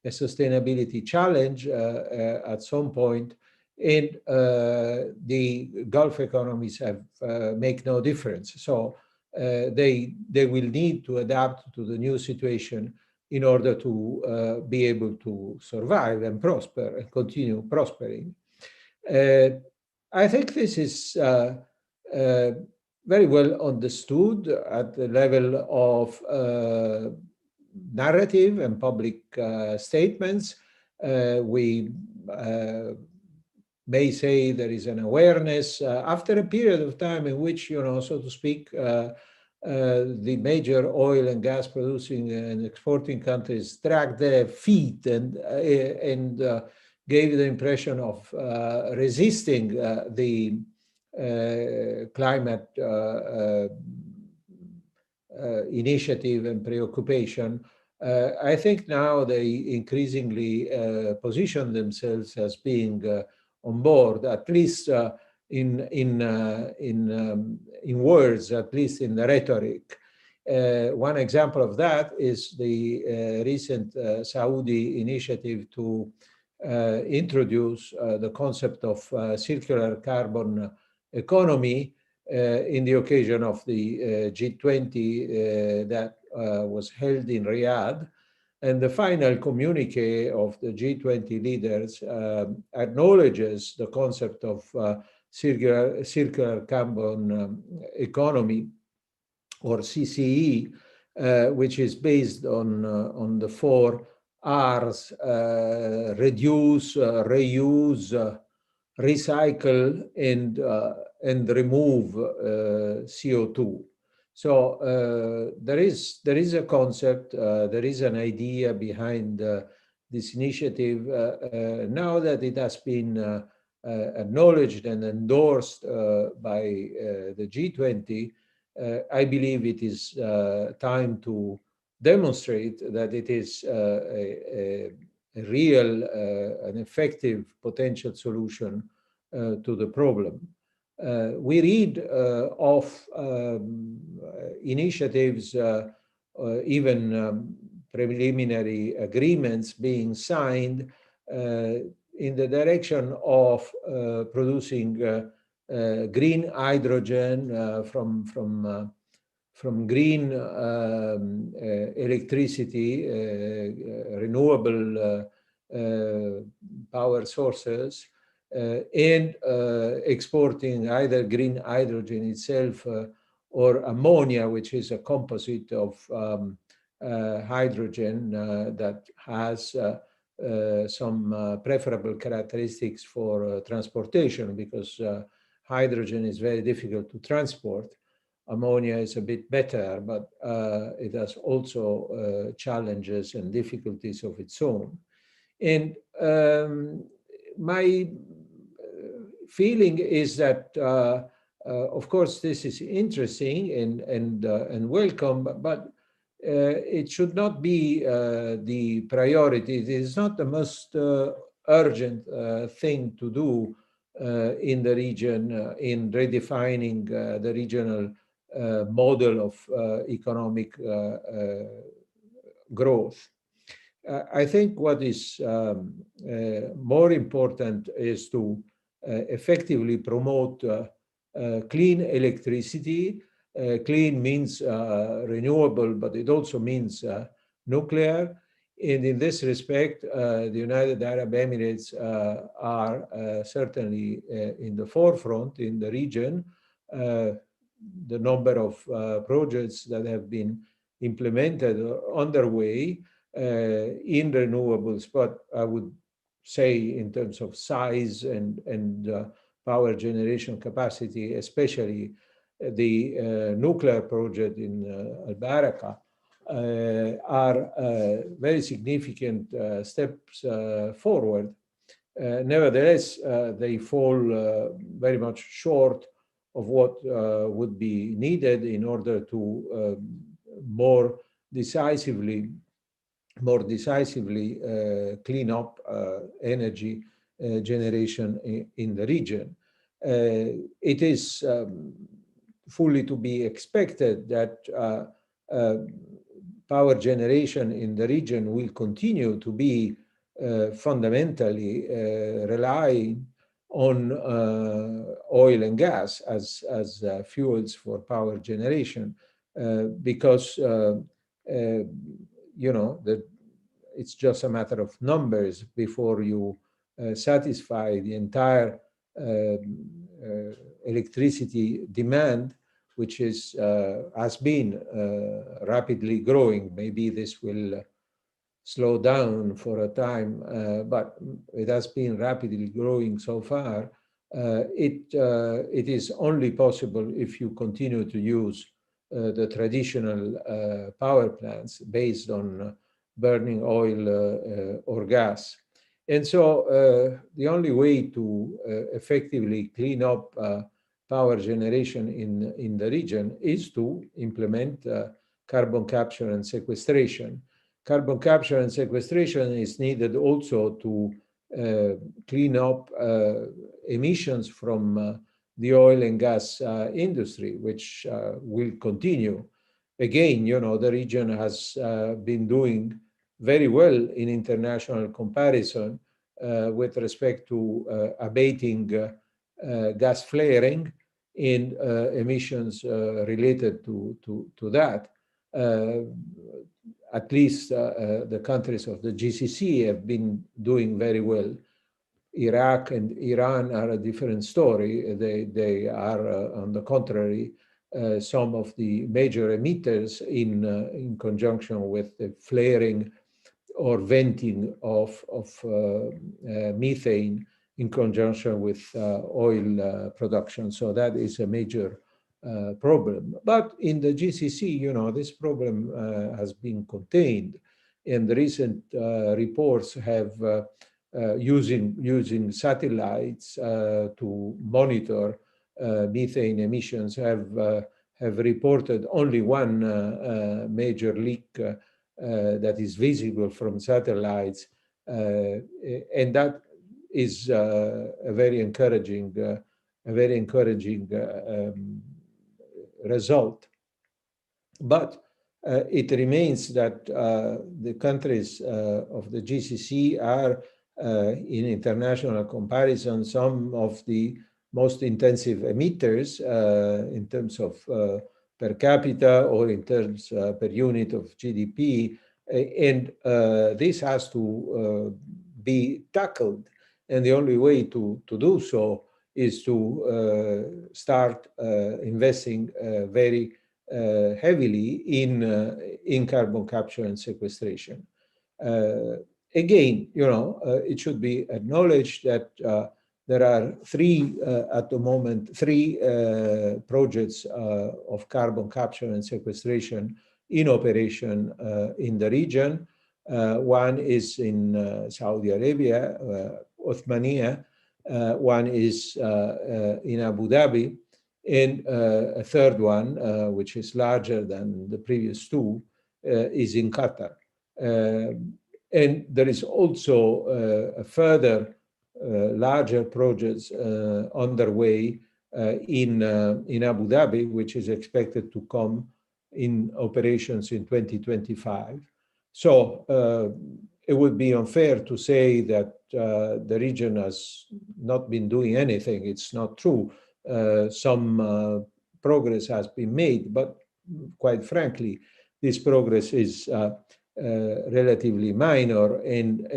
a sustainability challenge at some point, and the Gulf economies have make no difference. So they will need to adapt to the new situation in order to be able to survive and prosper and continue prospering. I think this is very well understood at the level of narrative and public statements. We may say there is an awareness after a period of time in which, so to speak, the major oil and gas producing and exporting countries dragged their feet and gave the impression of resisting the climate initiative and preoccupation. I think now they increasingly position themselves as being on board, at least in words, at least in the rhetoric. One example of that is the recent Saudi initiative to introduce the concept of circular carbon economy in the occasion of the G20 that was held in Riyadh. And the final communique of the G20 leaders acknowledges the concept of circular carbon economy, or CCE, which is based on the 4 R's: reduce, reuse, recycle, and remove CO2. So there is a concept, there is an idea behind this initiative. Now that it has been acknowledged and endorsed by the G20, I believe it is time to demonstrate that it is a real, an effective potential solution to the problem. We read of initiatives, even preliminary agreements being signed in the direction of producing green hydrogen from green electricity, renewable power sources, and exporting either green hydrogen itself or ammonia, which is a composite of hydrogen that has some preferable characteristics for transportation, because hydrogen is very difficult to transport. ammonia is a bit better, but it has also challenges and difficulties of its own. And my feeling is that, of course, this is interesting and welcome, but it should not be the priority. It is not the most urgent thing to do in the region in redefining the regional model of economic growth. I think what is more important is to effectively promote clean electricity. Clean means renewable, but it also means nuclear. And in this respect, the United Arab Emirates are certainly in the forefront in the region. The number of projects that have been implemented or underway in renewables, but I would say in terms of size and power generation capacity, especially the nuclear project in Al-Baraka, are very significant steps forward. Nevertheless, they fall very much short of what would be needed in order to more decisively clean up energy generation in the region. It is fully to be expected that power generation in the region will continue to be fundamentally relying on oil and gas as fuels for power generation, because it's just a matter of numbers before you satisfy the entire electricity demand, which has been rapidly growing. Maybe this will slow down for a time, but it has been rapidly growing so far. It is only possible if you continue to use the traditional power plants based on burning oil or gas. And so the only way to effectively clean up power generation in the region is to implement carbon capture and sequestration. Carbon capture and sequestration is needed also to clean up emissions from the oil and gas industry, which will continue. Again, the region has been doing very well in international comparison with respect to abating gas flaring in emissions related to that. At least the countries of the GCC have been doing very well. Iraq and Iran are a different story. They are, on the contrary, some of the major emitters in conjunction with the flaring or venting of methane in conjunction with oil production. So that is a major problem. But in the GCC, this problem has been contained, and the recent reports have using satellites to monitor methane emissions have reported only one major leak that is visible from satellites, and that is a very encouraging result. But it remains that the countries of the GCC are, in international comparison, some of the most intensive emitters in terms of per capita or in terms per unit of GDP. And this has to be tackled. And the only way to do so is to start investing very heavily in carbon capture and sequestration. Again, it should be acknowledged that there are three, at the moment, three projects of carbon capture and sequestration in operation in the region. One is in Saudi Arabia, Othmania. One is in Abu Dhabi. And a third one, which is larger than the previous two, is in Qatar. And there is also a further larger projects underway in Abu Dhabi, which is expected to come in operations in 2025. So it would be unfair to say that the region has not been doing anything. It's not true. Some progress has been made, but quite frankly, this progress is relatively minor and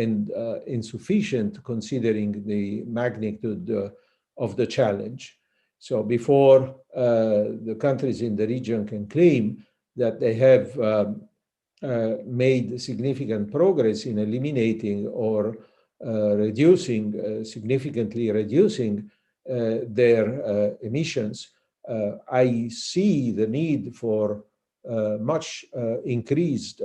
insufficient considering the magnitude of the challenge. So before the countries in the region can claim that they have made significant progress in eliminating or significantly reducing their emissions, I see the need for much increased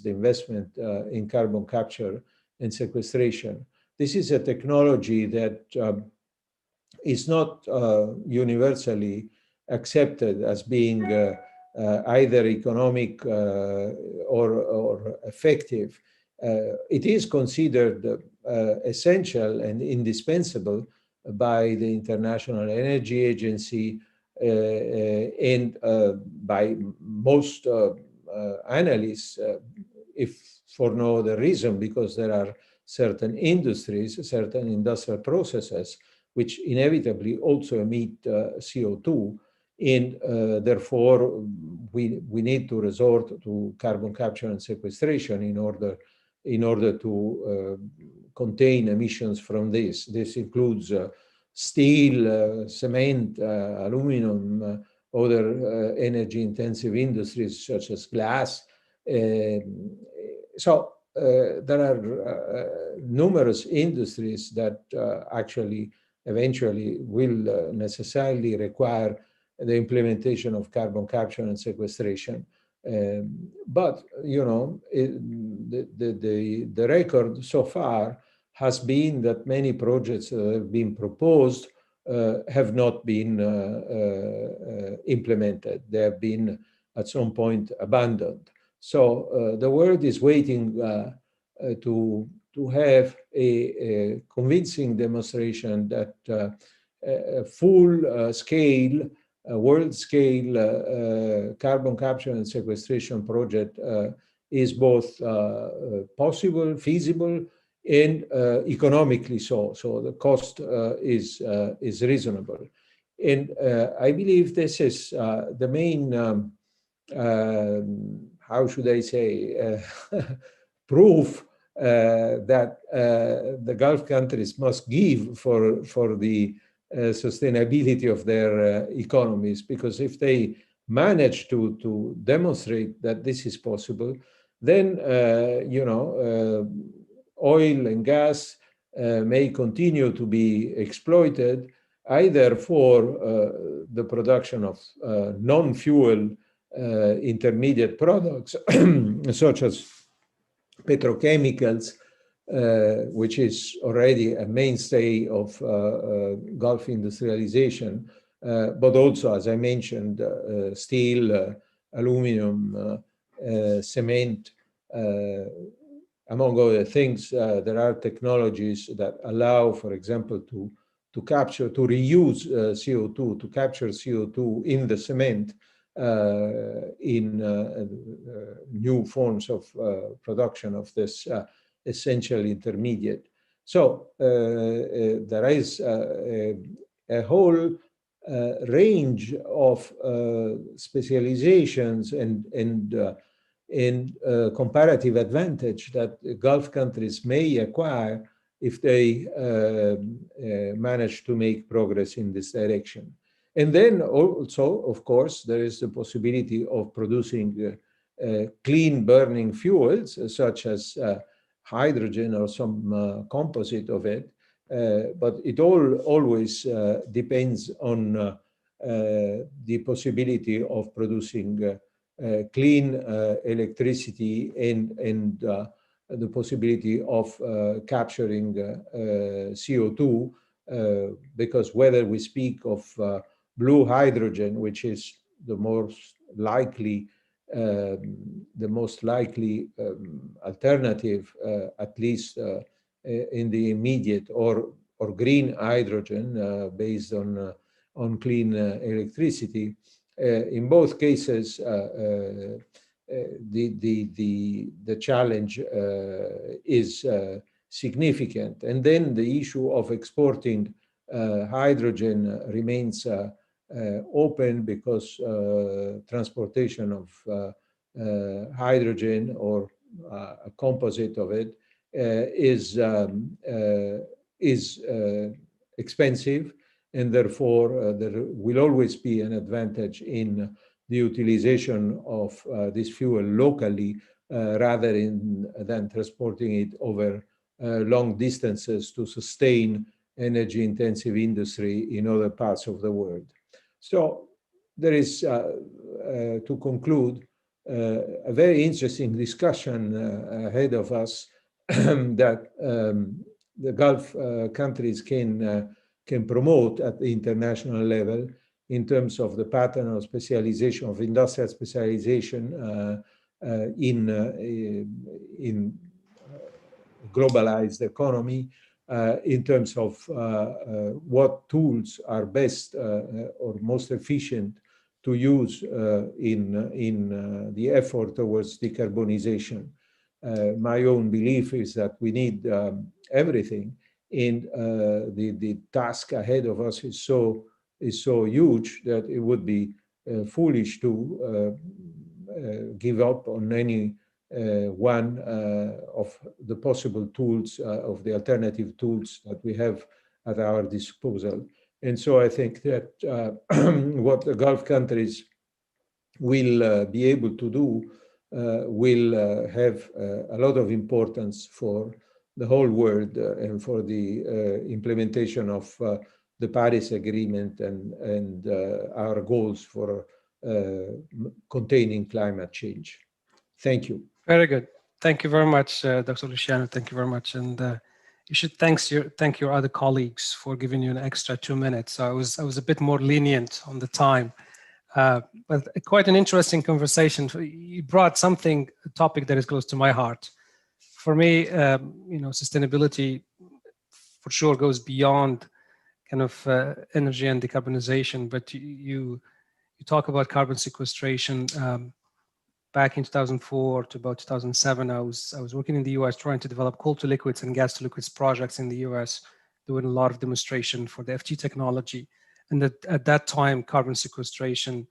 investment in carbon capture and sequestration. This is a technology that is not universally accepted as being either economic or effective. It is considered essential and indispensable by the International Energy Agency and by most analysts, if for no other reason, because there are certain industries, certain industrial processes, which inevitably also emit CO2, and therefore we need to resort to carbon capture and sequestration in order to contain emissions from this. This includes steel, cement, aluminum, other energy-intensive industries such as glass. So there are numerous industries that actually eventually will necessarily require the implementation of carbon capture and sequestration. But, you know, the record so far has been that many projects that have been proposed have not been implemented. They have been at some point abandoned. So the world is waiting to have a convincing demonstration that a full-scale, world-scale carbon capture and sequestration project is both possible, feasible, and economically so. So the cost is reasonable. And I believe this is the main, how should I say, proof that the Gulf countries must give for the sustainability of their economies, because if they manage to demonstrate that this is possible, then oil and gas may continue to be exploited either for the production of non-fuel intermediate products such as petrochemicals, which is already a mainstay of Gulf industrialization, but also, as I mentioned, steel, aluminum, cement, among other things. There are technologies that allow, for example, to reuse CO2, to capture CO2 in the cement in new forms of production of this essential intermediate. So there is a whole range of specializations and comparative advantage that Gulf countries may acquire if they manage to make progress in this direction. And then also, of course, there is the possibility of producing clean burning fuels, such as hydrogen or some composite of it. But it always depends on the possibility of producing clean electricity and the possibility of capturing CO2, because whether we speak of blue hydrogen, which is the most likely alternative, at least in the immediate, or green hydrogen based on clean electricity. In both cases, the challenge is significant. And then the issue of exporting hydrogen remains open, because transportation of hydrogen, or a composite of it, is expensive, and therefore there will always be an advantage in the utilization of this fuel locally, rather than transporting it over long distances to sustain energy-intensive industry in other parts of the world. So there is, to conclude, a very interesting discussion ahead of us that the Gulf countries can promote at the international level, in terms of the pattern of specialization, of industrial specialization in globalized economy, in terms of what tools are best or most efficient to use in the effort towards decarbonization. My own belief is that we need everything, and the task ahead of us is so huge that it would be foolish to give up on any one of the possible tools, of the alternative tools that we have at our disposal. And so I think that what the Gulf countries will be able to do will have a lot of importance for the whole world and for the implementation of the Paris Agreement and our goals for containing climate change. Thank you. Very good. Thank you very much, Dr. Luciano. Thank you very much. And you should thank your other colleagues for giving you an extra 2 minutes. I was a bit more lenient on the time, but quite an interesting conversation. You brought a topic that is close to my heart. For me, sustainability for sure goes beyond kind of energy and decarbonization, but you talk about carbon sequestration. Back in 2004 to about 2007, I was working in the US trying to develop coal to liquids and gas to liquids projects in the US, doing a lot of demonstration for the FT technology. And at that time, carbon sequestration,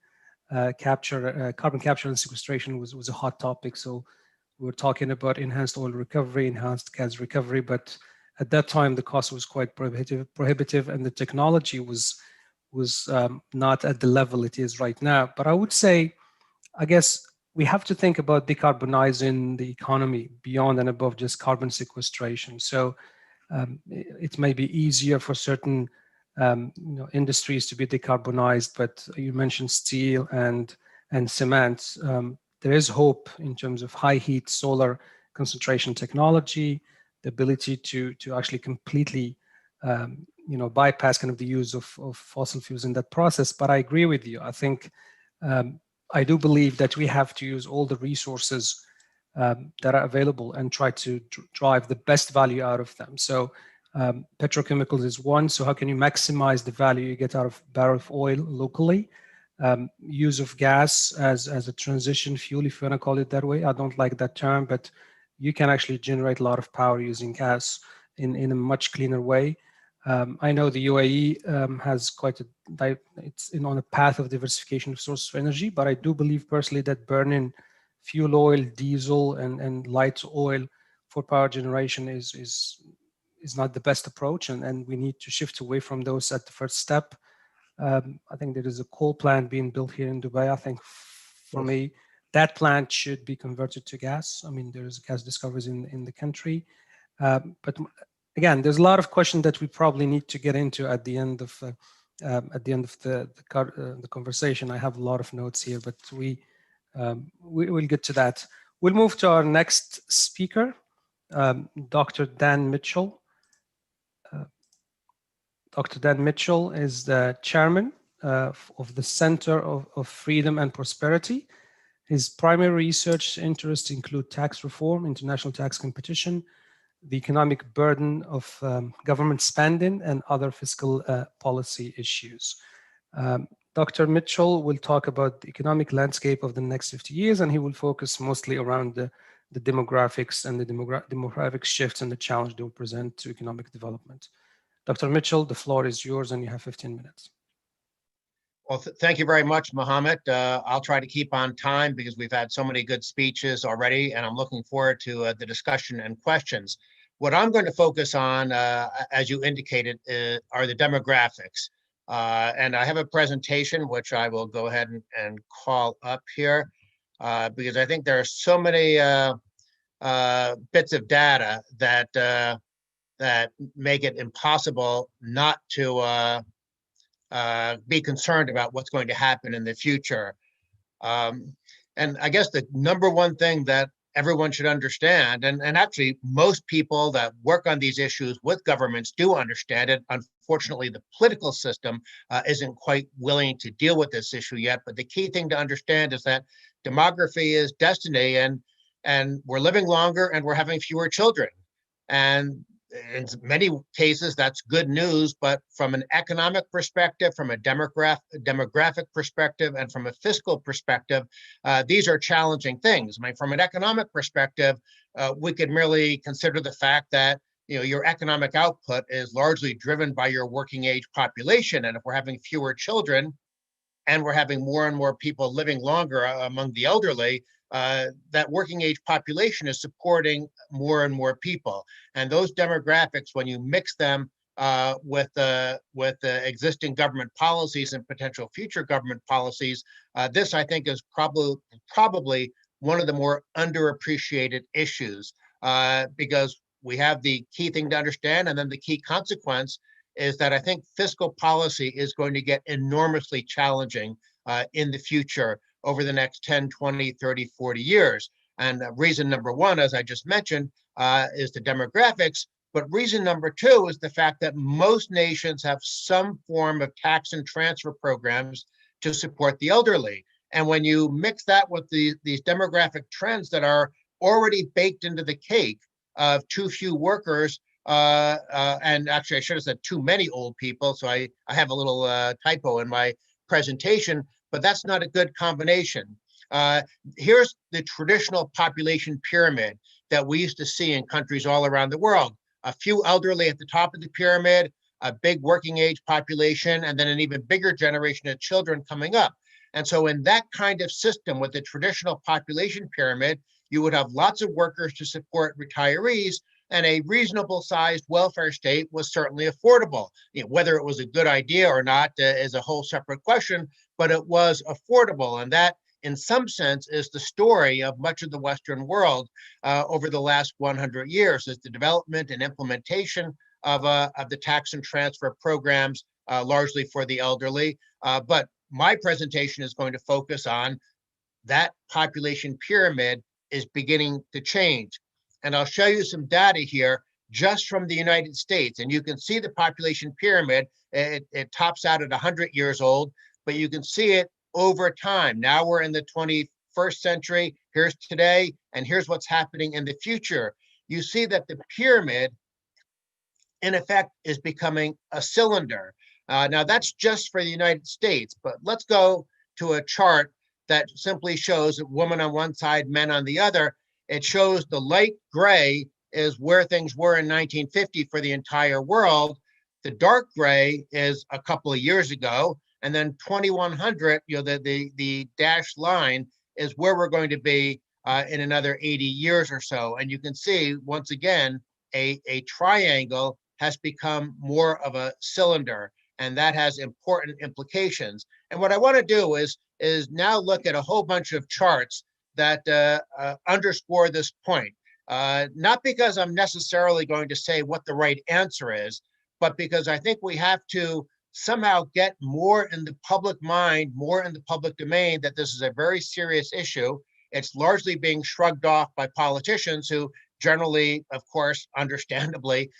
carbon capture and sequestration was a hot topic. So we were talking about enhanced oil recovery, enhanced gas recovery, but at that time the cost was quite prohibitive, and the technology was not at the level it is right now. But I would say, I guess, we have to think about decarbonizing the economy beyond and above just carbon sequestration. So it may be easier for certain industries to be decarbonized, but you mentioned steel and cement. There is hope in terms of high heat solar concentration technology, the ability to actually completely bypass kind of the use of fossil fuels in that process. But I agree with you. I think I do believe that we have to use all the resources that are available and try to drive the best value out of them. So petrochemicals is one. So how can you maximize the value you get out of a barrel of oil locally? Use of gas as a transition fuel, if you want to call it that way. I don't like that term, but you can actually generate a lot of power using gas in a much cleaner way. I know the UAE has it's on a path of diversification of sources of energy, but I do believe personally that burning fuel oil, diesel, and light oil for power generation is not the best approach, and we need to shift away from those at the first step. I think there is a coal plant being built here in Dubai. I think for me, that plant should be converted to gas. I mean, there's gas discoveries in the country, but again, there's a lot of questions that we probably need to get into at the end of the conversation. I have a lot of notes here, but we will get to that. We'll move to our next speaker, Dr. Dan Mitchell. Dr. Dan Mitchell is the chairman of the Center of Freedom and Prosperity. His primary research interests include tax reform, international tax competition, the economic burden of government spending, and other fiscal policy issues. Dr. Mitchell will talk about the economic landscape of the next 50 years, and he will focus mostly around the demographics and the demographic shifts and the challenge they will present to economic development. Dr. Mitchell, the floor is yours, and you have 15 minutes. Well, thank you very much, Mohammed. I'll try to keep on time because we've had so many good speeches already, and I'm looking forward to the discussion and questions. What I'm going to focus on, as you indicated, are the demographics. And I have a presentation, which I will go ahead and call up here, because I think there are so many bits of data that make it impossible not to be concerned about what's going to happen in the future. And I guess the number one thing that everyone should understand, and actually most people that work on these issues with governments do understand it. Unfortunately, the political system isn't quite willing to deal with this issue yet. But the key thing to understand is that demography is destiny, and we're living longer and we're having fewer children. And in many cases, that's good news, but from an economic perspective, from a demographic perspective, and from a fiscal perspective, these are challenging things. I mean, from an economic perspective, we could merely consider the fact that your economic output is largely driven by your working age population. And if we're having fewer children and we're having more and more people living longer among the elderly, that working age population is supporting more and more people. And those demographics, when you mix them with the existing government policies and potential future government policies, this I think is probably one of the more underappreciated issues, because we have the key thing to understand, and then the key consequence is that I think fiscal policy is going to get enormously challenging in the future over the next 10, 20, 30, 40 years. And reason number one, as I just mentioned, is the demographics. But reason number two is the fact that most nations have some form of tax and transfer programs to support the elderly. And when you mix that with these demographic trends that are already baked into the cake of too few workers, and actually I should have said too many old people, so I have a little typo in my presentation, but that's not a good combination. Here's the traditional population pyramid that we used to see in countries all around the world. A few elderly at the top of the pyramid, a big working age population, and then an even bigger generation of children coming up. And so in that kind of system with the traditional population pyramid, you would have lots of workers to support retirees, and a reasonable sized welfare state was certainly affordable. Whether it was a good idea or not is a whole separate question, but it was affordable. And that, in some sense, is the story of much of the Western world over the last 100 years, is the development and implementation of the tax and transfer programs, largely for the elderly. But my presentation is going to focus on that population pyramid is beginning to change. And I'll show you some data here just from the United States. And you can see the population pyramid. It tops out at 100 years old, but you can see it over time. Now we're in the 21st century. Here's today, and here's what's happening in the future. You see that the pyramid, in effect, is becoming a cylinder. Now that's just for the United States, but let's go to a chart that simply shows a woman on one side, men on the other. It shows the light gray is where things were in 1950 for the entire world. The dark gray is a couple of years ago, and then 2100, the dashed line is where we're going to be in another 80 years or so. And you can see, once again, a triangle has become more of a cylinder, and that has important implications. And what I want to do is now look at a whole bunch of charts that underscore this point. not because I'm necessarily going to say what the right answer is, but because I think we have to somehow get more in the public mind, more in the public domain, that this is a very serious issue. It's largely being shrugged off by politicians who generally, of course, understandably,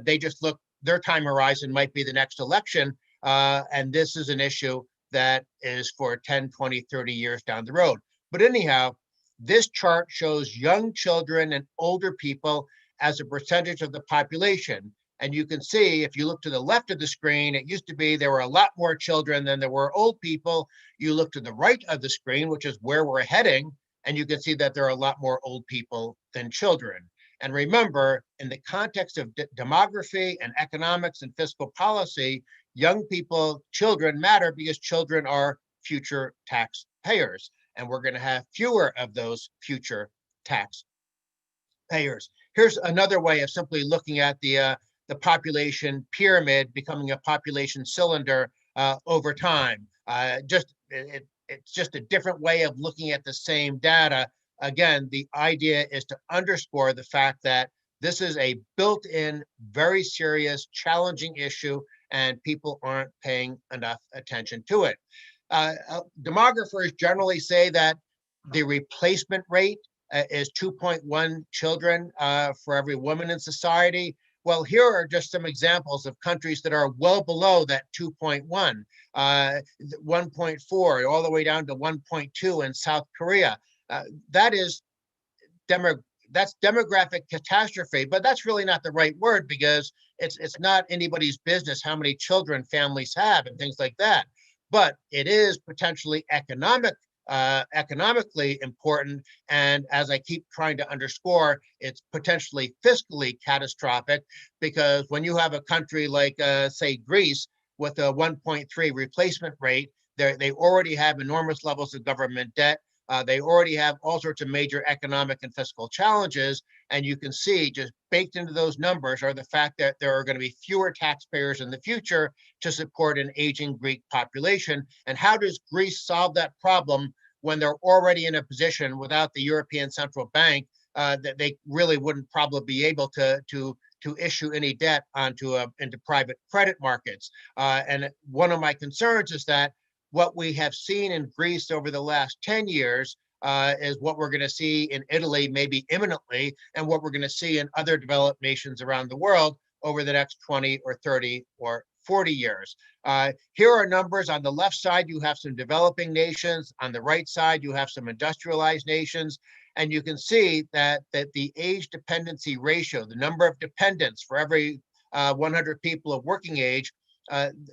they just look, their time horizon might be the next election. And this is an issue that is for 10, 20, 30 years down the road. But anyhow, this chart shows young children and older people as a percentage of the population. And you can see, if you look to the left of the screen, it used to be there were a lot more children than there were old people. You look to the right of the screen, which is where we're heading, and you can see that there are a lot more old people than children. And remember, in the context of demography and economics and fiscal policy, young people, children matter because children are future taxpayers. And we're going to have fewer of those future taxpayers. Here's another way of simply looking at the population pyramid becoming a population cylinder over time. It's just a different way of looking at the same data. Again, the idea is to underscore the fact that this is a built-in, very serious, challenging issue, and people aren't paying enough attention to it. Demographers generally say that the replacement rate is 2.1 children for every woman in society. Well, here are just some examples of countries that are well below that 2.1, 1.4, all the way down to 1.2 in South Korea. That's demographic catastrophe, but that's really not the right word, because it's not anybody's business how many children families have and things like that. But it is potentially economically important. And as I keep trying to underscore, it's potentially fiscally catastrophic, because when you have a country like, say, Greece with a 1.3 replacement rate, they already have enormous levels of government debt. They already have all sorts of major economic and fiscal challenges. And you can see just baked into those numbers are the fact that there are going to be fewer taxpayers in the future to support an aging Greek population. And how does Greece solve that problem when they're already in a position without the European Central Bank that they really wouldn't probably be able to issue any debt into private credit markets? And one of my concerns is that what we have seen in Greece over the last 10 years is what we're going to see in Italy, maybe imminently, and what we're going to see in other developed nations around the world over the next 20 or 30 or 40 years. Here are numbers. On the left side, you have some developing nations. On the right side, you have some industrialized nations. And you can see that the age dependency ratio, the number of dependents for every 100 people of working age,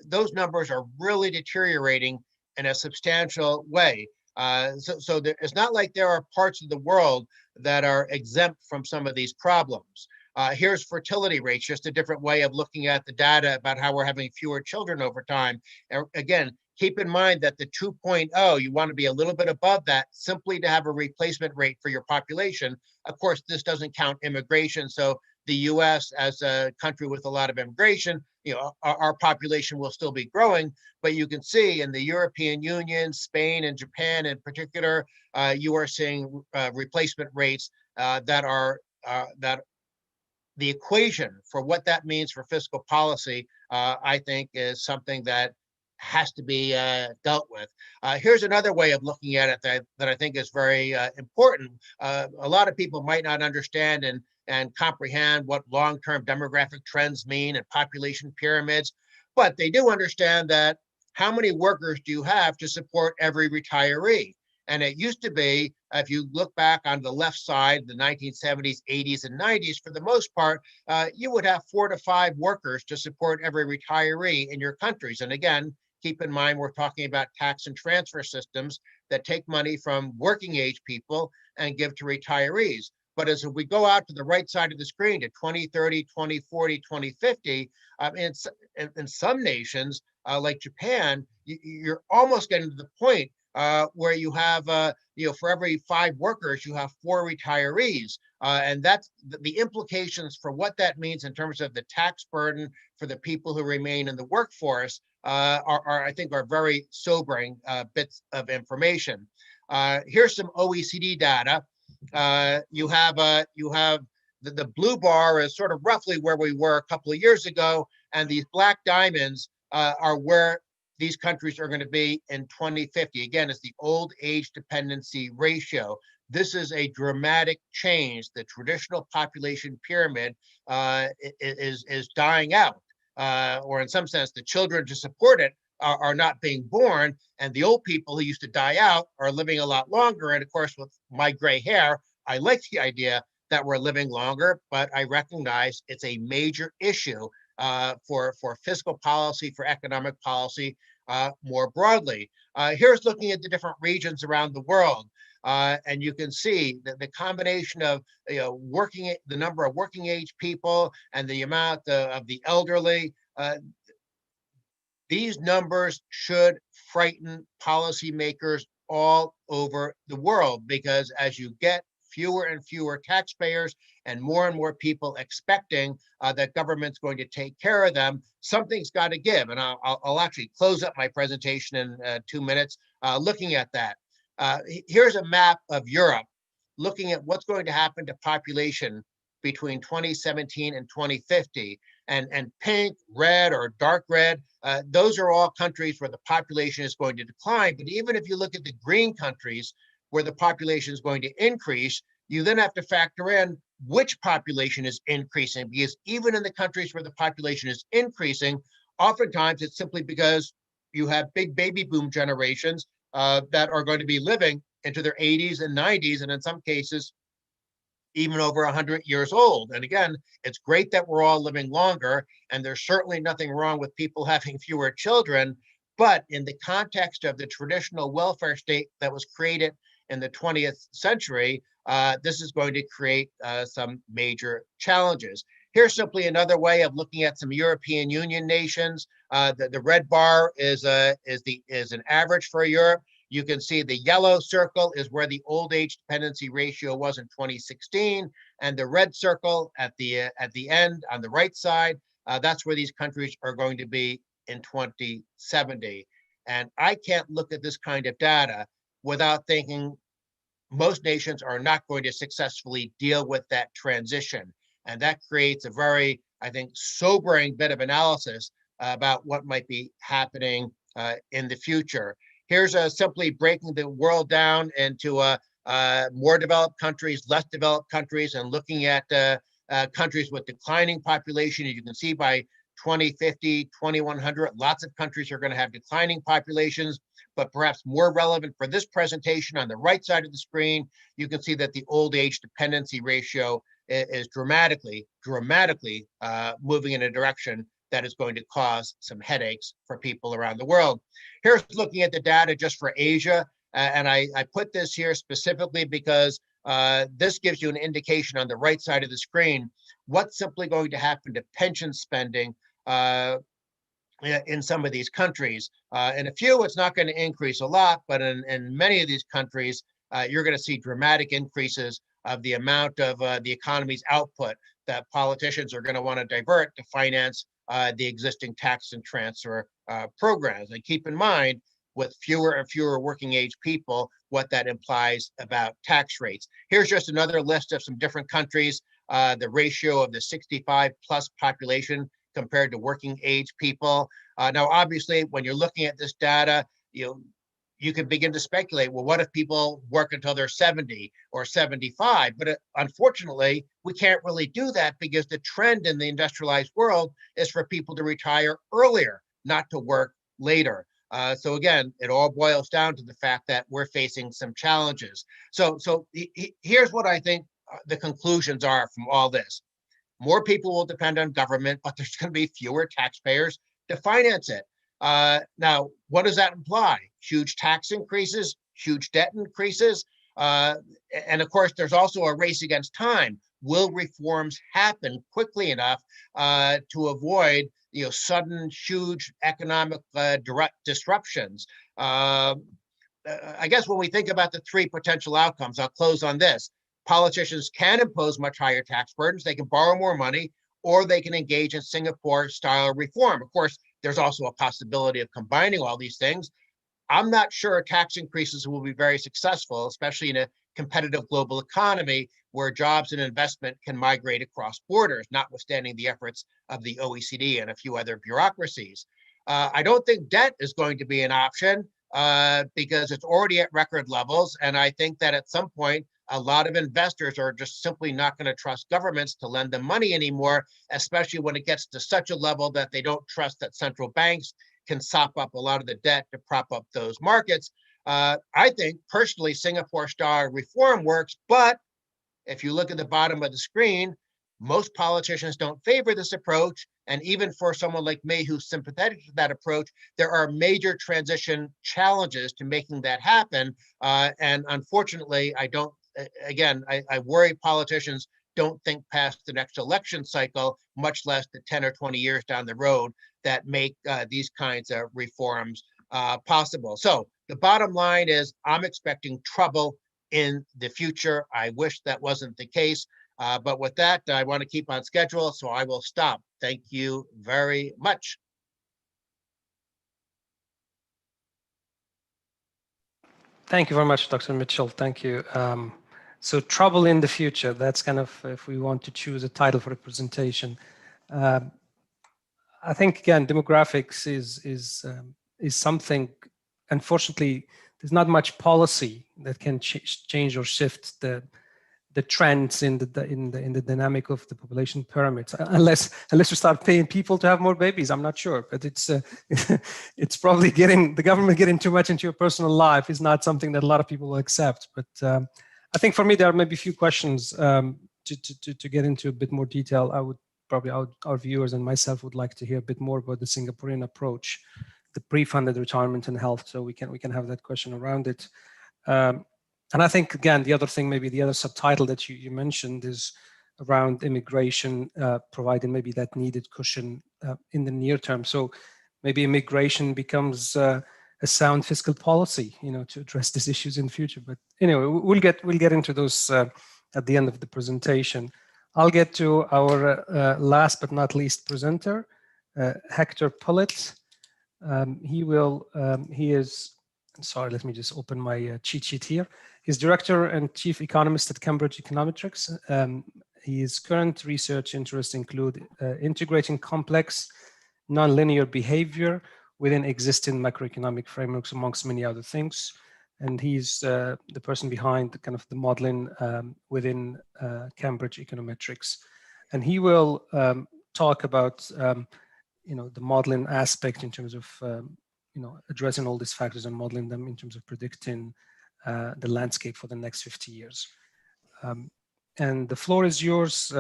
those numbers are really deteriorating in a substantial way. So it's not like there are parts of the world that are exempt from some of these problems. Here's fertility rates, just a different way of looking at the data about how we're having fewer children over time. Again, keep in mind that the 2.0, you want to be a little bit above that simply to have a replacement rate for your population. Of course, this doesn't count immigration. So the US, as a country with a lot of immigration, our population will still be growing, but you can see in the European Union, Spain and Japan in particular, you are seeing replacement rates that the equation for what that means for fiscal policy, I think, is something that has to be dealt with. Here's another way of looking at it that I think is very important. A lot of people might not understand and comprehend what long-term demographic trends mean and population pyramids, but they do understand that how many workers do you have to support every retiree? And it used to be, if you look back on the left side, the 1970s, 80s, and 90s, for the most part, you would have 4 to 5 workers to support every retiree in your countries. And again, keep in mind, we're talking about tax and transfer systems that take money from working age people and give to retirees. But as we go out to the right side of the screen to 2030, 2040, 2050, in some nations like Japan, you're almost getting to the point where you have, for every 5 workers, you have 4 retirees. And that's the implications for what that means in terms of the tax burden for the people who remain in the workforce I think, are very sobering bits of information. Here's some OECD data. you have the blue bar is sort of roughly where we were a couple of years ago, and these black diamonds are where these countries are going to be in 2050. Again, it's the old age dependency ratio. This is a dramatic change. The traditional population pyramid is dying out, or in some sense, the children to support it are not being born, and the old people who used to die out are living a lot longer. And of course, with my gray hair, I like the idea that we're living longer, but I recognize it's a major issue for fiscal policy, for economic policy more broadly. Here's looking at the different regions around the world. And you can see that the combination of the number of working age people and the amount of the elderly, these numbers should frighten policymakers all over the world, because as you get fewer and fewer taxpayers and more people expecting that government's going to take care of them, something's got to give. And I'll actually close up my presentation in 2 minutes looking at that. Here's a map of Europe looking at what's going to happen to population between 2017 and 2050. And pink, red, or dark red, those are all countries where the population is going to decline. But even if you look at the green countries where the population is going to increase, you then have to factor in which population is increasing, because even in the countries where the population is increasing, oftentimes it's simply because you have big baby boom generations that are going to be living into their 80s and 90s, and in some cases, even over 100 years old. And again, it's great that we're all living longer, and there's certainly nothing wrong with people having fewer children. But in the context of the traditional welfare state that was created in the 20th century, this is going to create some major challenges. Here's simply another way of looking at some European Union nations. The red bar is an average for Europe. You can see the yellow circle is where the old age dependency ratio was in 2016, and the red circle at the end on the right side, that's where these countries are going to be in 2070. And I can't look at this kind of data without thinking most nations are not going to successfully deal with that transition. And that creates a very, I think, sobering bit of analysis about what might be happening in the future. Here's simply breaking the world down into more developed countries, less developed countries, and looking at countries with declining population. As you can see, by 2050, 2100, lots of countries are going to have declining populations. But perhaps more relevant for this presentation, on the right side of the screen, you can see that the old age dependency ratio is dramatically moving in a direction that is going to cause some headaches for people around the world. Here's looking at the data just for Asia. And I put this here specifically because this gives you an indication on the right side of the screen what's simply going to happen to pension spending in some of these countries. In a few, it's not going to increase a lot, but in many of these countries, you're going to see dramatic increases of the amount of the economy's output that politicians are going to want to divert to finance the existing tax and transfer programs. And keep in mind, with fewer and fewer working age people, what that implies about tax rates. Here's just another list of some different countries, the ratio of the 65 plus population compared to working age people. Now, obviously, when you're looking at this data, you can begin to speculate, well, what if people work until they're 70 or 75? But unfortunately, we can't really do that because the trend in the industrialized world is for people to retire earlier, not to work later. So again, it all boils down to the fact that we're facing some challenges. So here's what I think the conclusions are from all this. More people will depend on government, but there's going to be fewer taxpayers to finance it. Now, what does that imply? Huge tax increases, huge debt increases. And of course, there's also a race against time. Will reforms happen quickly enough to avoid sudden, huge economic disruptions? I guess when we think about the three potential outcomes, I'll close on this. Politicians can impose much higher tax burdens. They can borrow more money, or they can engage in Singapore-style reform. Of course, there's also a possibility of combining all these things. I'm not sure tax increases will be very successful, especially in a competitive global economy where jobs and investment can migrate across borders, notwithstanding the efforts of the OECD and a few other bureaucracies. I don't think debt is going to be an option because it's already at record levels. And I think that at some point, a lot of investors are just simply not going to trust governments to lend them money anymore, especially when it gets to such a level that they don't trust that central banks can sop up a lot of the debt to prop up those markets. I think personally, Singapore style reform works, but if you look at the bottom of the screen, most politicians don't favor this approach. And even for someone like me who's sympathetic to that approach, there are major transition challenges to making that happen. And unfortunately, I worry politicians don't think past the next election cycle, much less the 10 or 20 years down the road that make these kinds of reforms possible. So the bottom line is I'm expecting trouble in the future. I wish that wasn't the case. But with that, I want to keep on schedule, so I will stop. Thank you very much. Thank you very much, Dr. Mitchell. Thank you. So trouble in the future, that's kind of, if we want to choose a title for a presentation. I think, again, demographics is something, unfortunately, there's not much policy that can change or shift the trends in the dynamic of the population pyramid, unless we start paying people to have more babies. I'm not sure, but it's it's probably the government getting too much into your personal life is not something that a lot of people will accept. But I think for me there are maybe a few questions to get into a bit more detail. I would probably our viewers and myself would like to hear a bit more about the Singaporean approach, the pre-funded retirement and health, so we can have that question around it. And I think, again, the other thing, maybe the other subtitle that you mentioned is around immigration, providing maybe that needed cushion in the near term. So maybe immigration becomes a sound fiscal policy, to address these issues in the future. But anyway, we'll get into those at the end of the presentation. I'll get to our last but not least presenter, Hector Pulitz. He is, sorry, let me just open my cheat sheet here. He's director and chief economist at Cambridge Econometrics. His current research interests include integrating complex nonlinear behavior within existing macroeconomic frameworks, amongst many other things. And he's the person behind kind of the modeling within Cambridge Econometrics. And he will talk about the modeling aspect in terms of addressing all these factors and modeling them in terms of predicting the landscape for the next 50 years. And the floor is yours,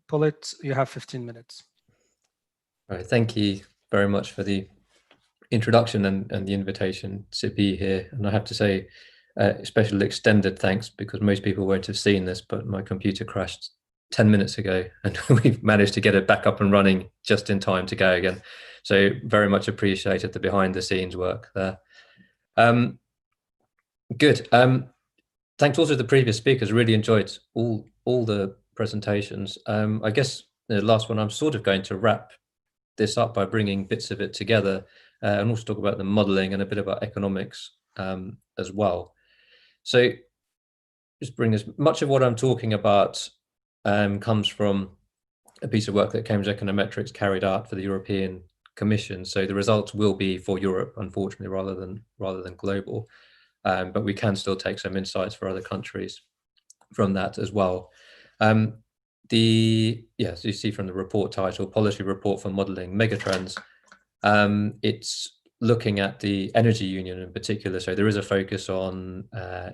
Pulitz. You have 15 minutes. All right, thank you very much for the introduction and the invitation to be here. And I have to say, special extended thanks, because most people won't have seen this, but my computer crashed 10 minutes ago and we've managed to get it back up and running just in time to go again. So very much appreciated the behind the scenes work there. Good. Thanks also to the previous speakers. Really enjoyed all the presentations. I guess the last one, I'm sort of going to wrap this up by bringing bits of it together and also talk about the modeling and a bit about economics as well. So just bring this, much of what I'm talking about comes from a piece of work that Cambridge Econometrics carried out for the European Commission. So the results will be for Europe, unfortunately, rather than global. But we can still take some insights for other countries from that as well. So you see from the report title, Policy Report for Modeling Megatrends, it's looking at the energy union in particular. So there is a focus on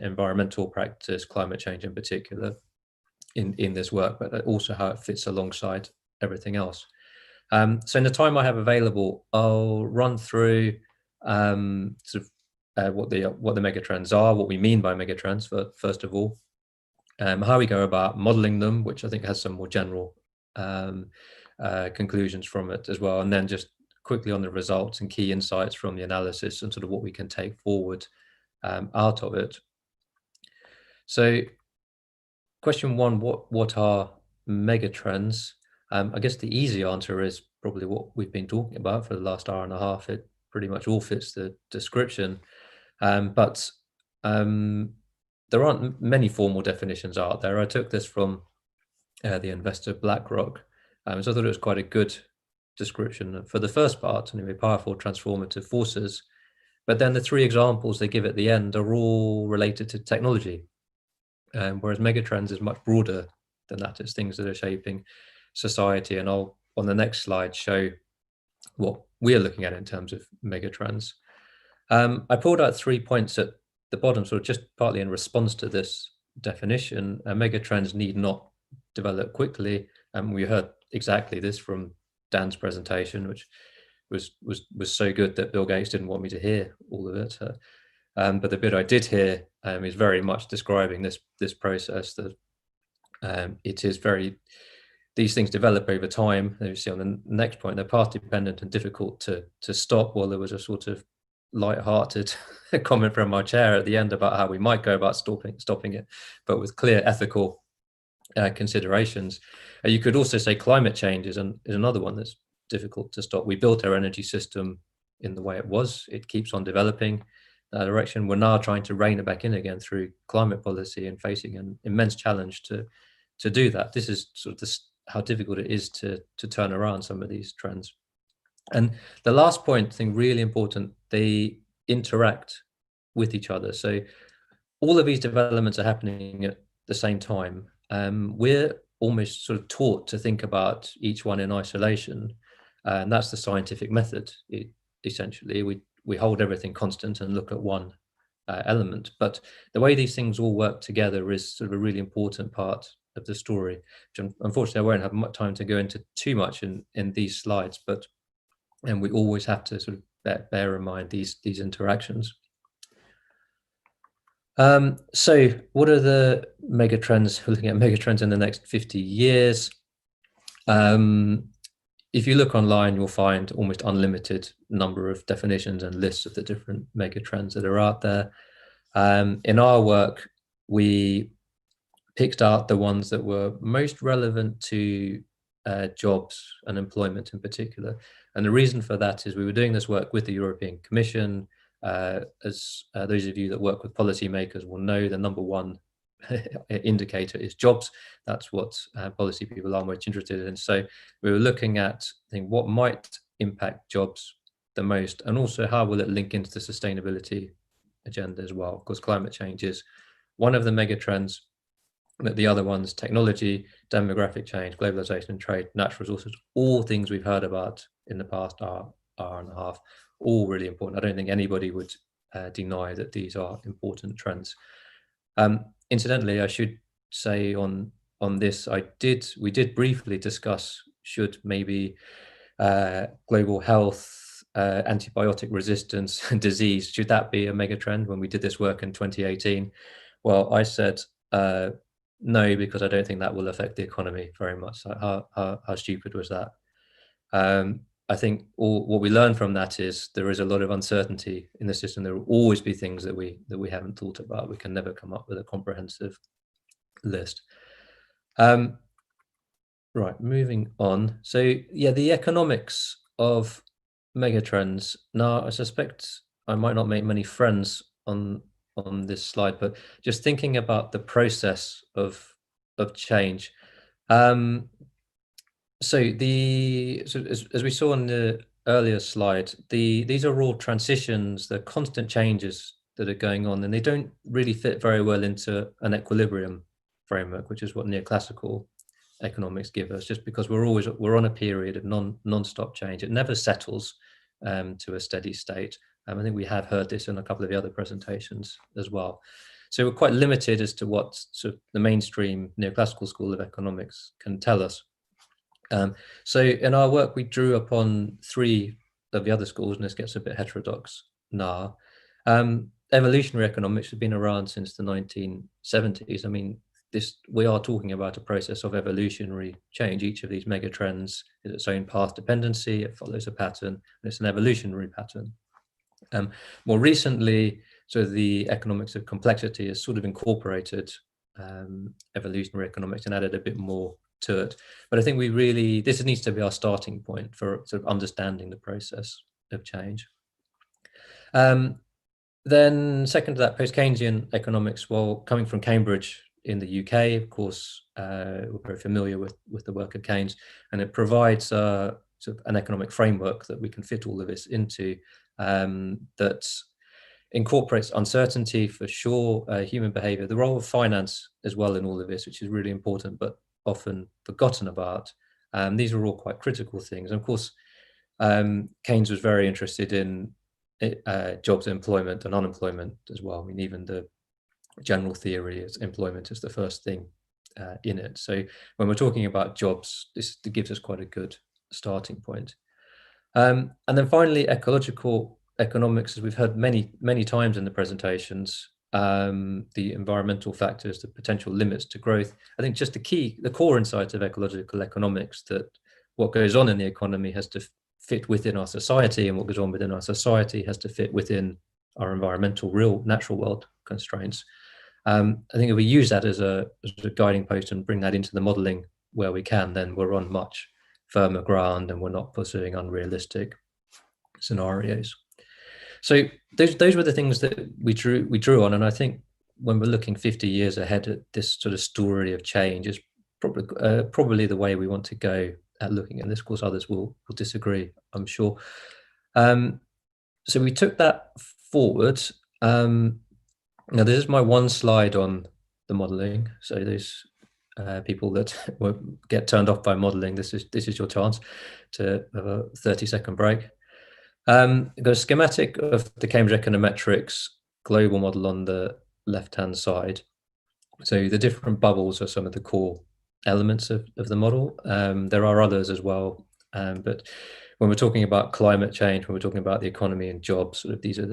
environmental practice, climate change in particular in this work, but also how it fits alongside everything else. So in the time I have available, I'll run through what the megatrends are, what we mean by megatrends, first of all, how we go about modeling them, which I think has some more general conclusions from it as well, and then just quickly on the results and key insights from the analysis and sort of what we can take forward out of it. So question one, what are megatrends? I guess the easy answer is probably what we've been talking about for the last hour and a half. It pretty much all fits the description. But there aren't many formal definitions out there. I took this from the investor BlackRock, so I thought it was quite a good description for the first part, anyway, powerful transformative forces. But then the three examples they give at the end are all related to technology, whereas megatrends is much broader than that. It's things that are shaping society. And I'll, on the next slide, show what we're looking at in terms of megatrends. I pulled out 3 points at the bottom, sort of just partly in response to this definition. Megatrends need not develop quickly. We heard exactly this from Dan's presentation, which was so good that Bill Gates didn't want me to hear all of it. But the bit I did hear is very much describing this process, that it is very, these things develop over time. As you see on the next point, they're path dependent and difficult to stop. Well, there was a sort of light-hearted comment from our chair at the end about how we might go about stopping it, but with clear ethical considerations. You could also say climate change is another one that's difficult to stop. We built our energy system in the way it was. It keeps on developing that direction. We're now trying to rein it back in again through climate policy and facing an immense challenge to do that. This is sort of how difficult it is to turn around some of these trends. And the last point, I think really important, they interact with each other. So all of these developments are happening at the same time. We're almost sort of taught to think about each one in isolation. And that's the scientific method. Essentially, we hold everything constant and look at one element. But the way these things all work together is sort of a really important part of the story, which unfortunately I won't have much time to go into too much in these slides, and we always have to sort of bear in mind these interactions. So what are the megatrends? We're looking at megatrends in the next 50 years. If you look online, you'll find almost unlimited number of definitions and lists of the different megatrends that are out there. In our work, we picked out the ones that were most relevant to jobs and employment in particular. And the reason for that is we were doing this work with the European Commission. As those of you that work with policymakers will know, the number one indicator is jobs. That's what policy people are most interested in. So we were looking at what might impact jobs the most, and also how will it link into the sustainability agenda as well, because climate change is one of the mega trends, but the other ones, technology, demographic change, globalization and trade, natural resources, all things we've heard about in the past hour and a half, all really important. I don't think anybody would deny that these are important trends. Incidentally, I should say on this, we did briefly discuss should maybe global health, antibiotic resistance and disease, should that be a mega trend when we did this work in 2018? Well, I said no, because I don't think that will affect the economy very much. So how stupid was that? I think what we learned from that is there is a lot of uncertainty in the system. There will always be things that we haven't thought about. We can never come up with a comprehensive list. Right, moving on. So yeah, the economics of megatrends. Now, I suspect I might not make many friends on this slide, but just thinking about the process of change. So as we saw on the earlier slide, these are all transitions, the constant changes that are going on, and they don't really fit very well into an equilibrium framework, which is what neoclassical economics give us, just because we're on a period of non-stop change. It never settles to a steady state. I think we have heard this in a couple of the other presentations as well. So we're quite limited as to what sort of the mainstream neoclassical school of economics can tell us. So in our work, we drew upon three of the other schools, and this gets a bit heterodox now. Evolutionary economics has been around since the 1970s. I mean, we are talking about a process of evolutionary change. Each of these mega trends is its own path dependency. It follows a pattern, and it's an evolutionary pattern. More recently, so the economics of complexity has sort of incorporated evolutionary economics and added a bit more to it. But I think this needs to be our starting point for sort of understanding the process of change. Then second to that, post-Keynesian economics, well, coming from Cambridge in the UK, of course, we're very familiar with the work of Keynes, and it provides sort of an economic framework that we can fit all of this into, that incorporates uncertainty for sure, human behavior, the role of finance as well in all of this, which is really important, but often forgotten about. These are all quite critical things. And of course, Keynes was very interested in jobs, employment and unemployment as well. I mean, even the general theory is employment is the first thing in it. So when we're talking about jobs, this gives us quite a good starting point. And then finally, ecological economics, as we've heard many times in the presentations, the environmental factors, the potential limits to growth. I think just the core insight of ecological economics, that what goes on in the economy has to fit within our society, and what goes on within our society has to fit within our environmental, real natural world constraints. I think if we use that as a guiding post and bring that into the modeling where we can, then we're on much firmer ground and we're not pursuing unrealistic scenarios. So those were the things that we drew on, and I think when we're looking 50 years ahead at this sort of story of change is probably the way we want to go at looking at this. Of course, others will disagree, I'm sure. So we took that forward. Now, this is my one slide on the modeling. So those people that get turned off by modeling, this is your chance to have a 30-second break. Got a schematic of the Cambridge Econometrics global model on the left-hand side. So the different bubbles are some of the core elements of the model. There are others as well, but when we're talking about climate change, when we're talking about the economy and jobs, sort of these are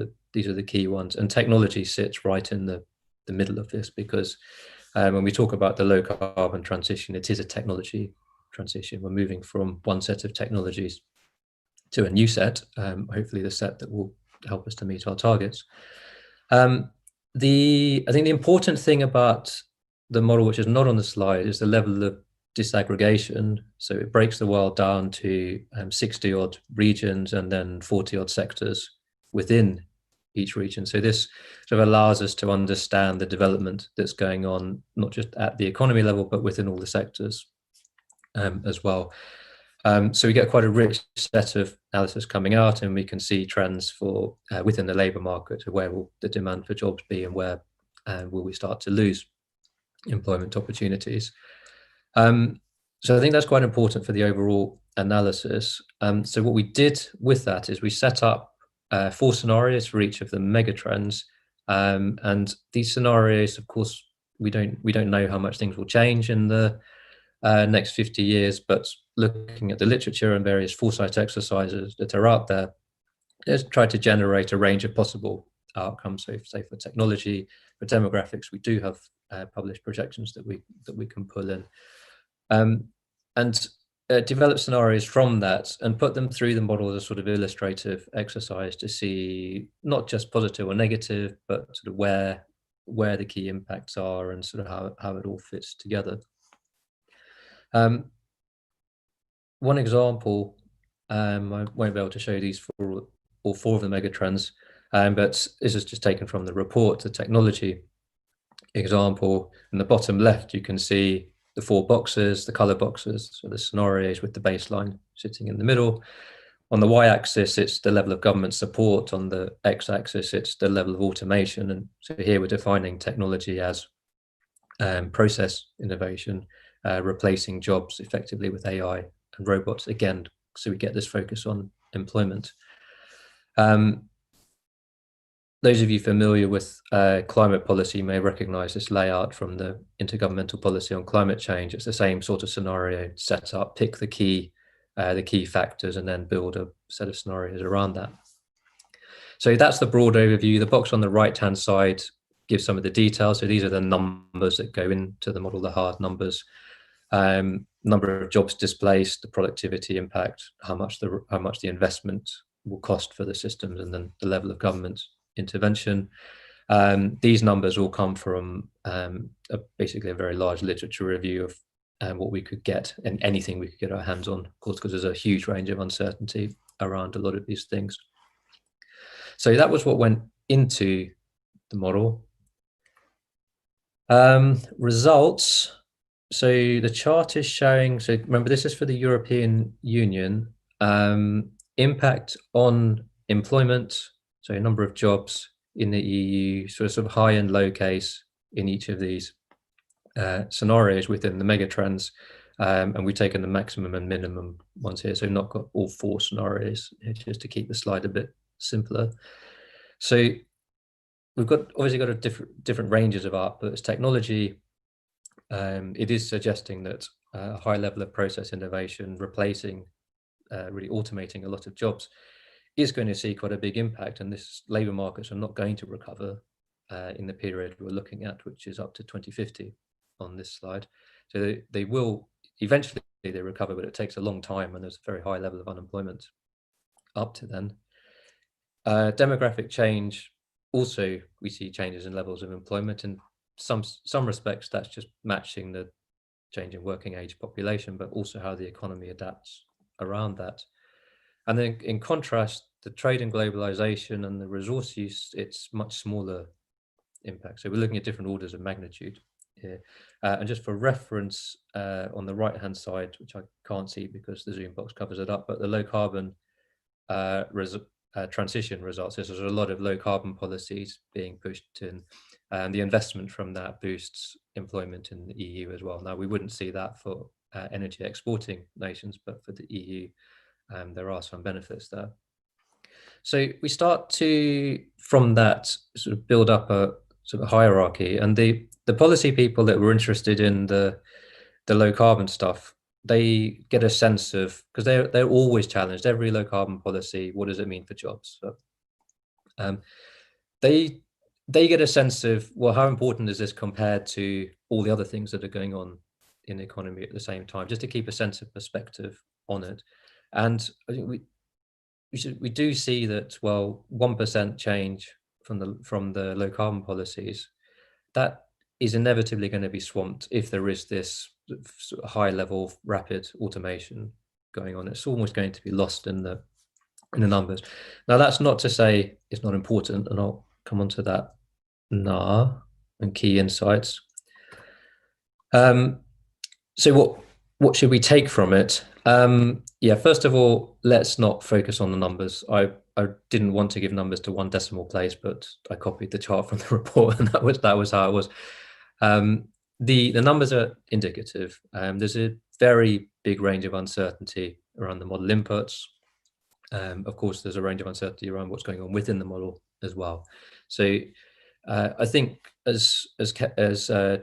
the key ones. And technology sits right in the middle of this, because when we talk about the low carbon transition, it is a technology transition. We're moving from one set of technologies to a new set, hopefully the set that will help us to meet our targets. I think the important thing about the model, which is not on the slide, is the level of disaggregation. So it breaks the world down to 60 odd regions and then 40 odd sectors within each region. So this sort of allows us to understand the development that's going on, not just at the economy level, but within all the sectors as well. So we get quite a rich set of analysis coming out, and we can see trends for within the labour market, where will the demand for jobs be, and where will we start to lose employment opportunities. So I think that's quite important for the overall analysis. So what we did with that is we set up 4 scenarios for each of the megatrends, and these scenarios, of course, we don't know how much things will change in the next 50 years, but looking at the literature and various foresight exercises that are out there, let's try to generate a range of possible outcomes. So say for technology, for demographics, we do have published projections that we can pull in, and develop scenarios from that and put them through the model as a sort of illustrative exercise to see not just positive or negative, but sort of where the key impacts are and sort of how it all fits together. One example, I won't be able to show these for all 4 of the megatrends, but this is just taken from the report, the technology example. In the bottom left, you can see the 4 boxes, the color boxes, so the scenarios with the baseline sitting in the middle. On the y-axis, it's the level of government support. On the x-axis, it's the level of automation. And so here we're defining technology as process innovation, replacing jobs effectively with AI and robots, again, so we get this focus on employment. Those of you familiar with climate policy may recognize this layout from the Intergovernmental Policy on Climate Change. It's the same sort of scenario set up, pick the key factors, and then build a set of scenarios around that. So that's the broad overview. The box on the right-hand side gives some of the details. So these are the numbers that go into the model, the hard numbers. Number of jobs displaced, the productivity impact, how much the investment will cost for the systems, and then the level of government intervention. These numbers all come from basically a very large literature review of what we could get and anything we could get our hands on, of course, because there's a huge range of uncertainty around a lot of these things. So that was what went into the model. Results. So the chart is showing, so remember this is for the European Union, impact on employment, so number of jobs in the EU, sort of high and low case in each of these scenarios within the megatrends. And we've taken the maximum and minimum ones here, so not got all 4 scenarios, just to keep the slide a bit simpler. So we've obviously got a different ranges of outputs. Technology, it is suggesting that a high level of process innovation, replacing, really automating a lot of jobs, is going to see quite a big impact, and this labour markets are not going to recover in the period we're looking at, which is up to 2050 on this slide. So they will eventually recover, but it takes a long time, and there's a very high level of unemployment up to then. Demographic change, also we see changes in levels of employment. In some respects, that's just matching the change in working age population, but also how the economy adapts around that. And then in contrast, the trade and globalization and the resource use, it's much smaller impact. So we're looking at different orders of magnitude here. And just for reference, on the right-hand side, which I can't see because the Zoom box covers it up, but the low carbon transition results, there's a lot of low carbon policies being pushed in, and the investment from that boosts employment in the EU as well. Now, we wouldn't see that for energy exporting nations, but for the EU, there are some benefits there. So we start to, from that, sort of build up a sort of hierarchy, and the policy people that were interested in the low carbon stuff, they get a sense of, because they're always challenged, every low carbon policy, what does it mean for jobs? So, they get a sense of, well, how important is this compared to all the other things that are going on in the economy at the same time, just to keep a sense of perspective on it. And I think we do see that, well, 1% change from the low carbon policies, that is inevitably going to be swamped if there is this sort of high level of rapid automation going on. It's almost going to be lost in the numbers. Now, that's not to say it's not important, and I'll come on to that now, and key insights. So what should we take from it? Yeah, first of all, let's not focus on the numbers. I didn't want to give numbers to one decimal place, but I copied the chart from the report, and that was how it was. The numbers are indicative. There's a very big range of uncertainty around the model inputs. Of course, there's a range of uncertainty around what's going on within the model as well. So I think, as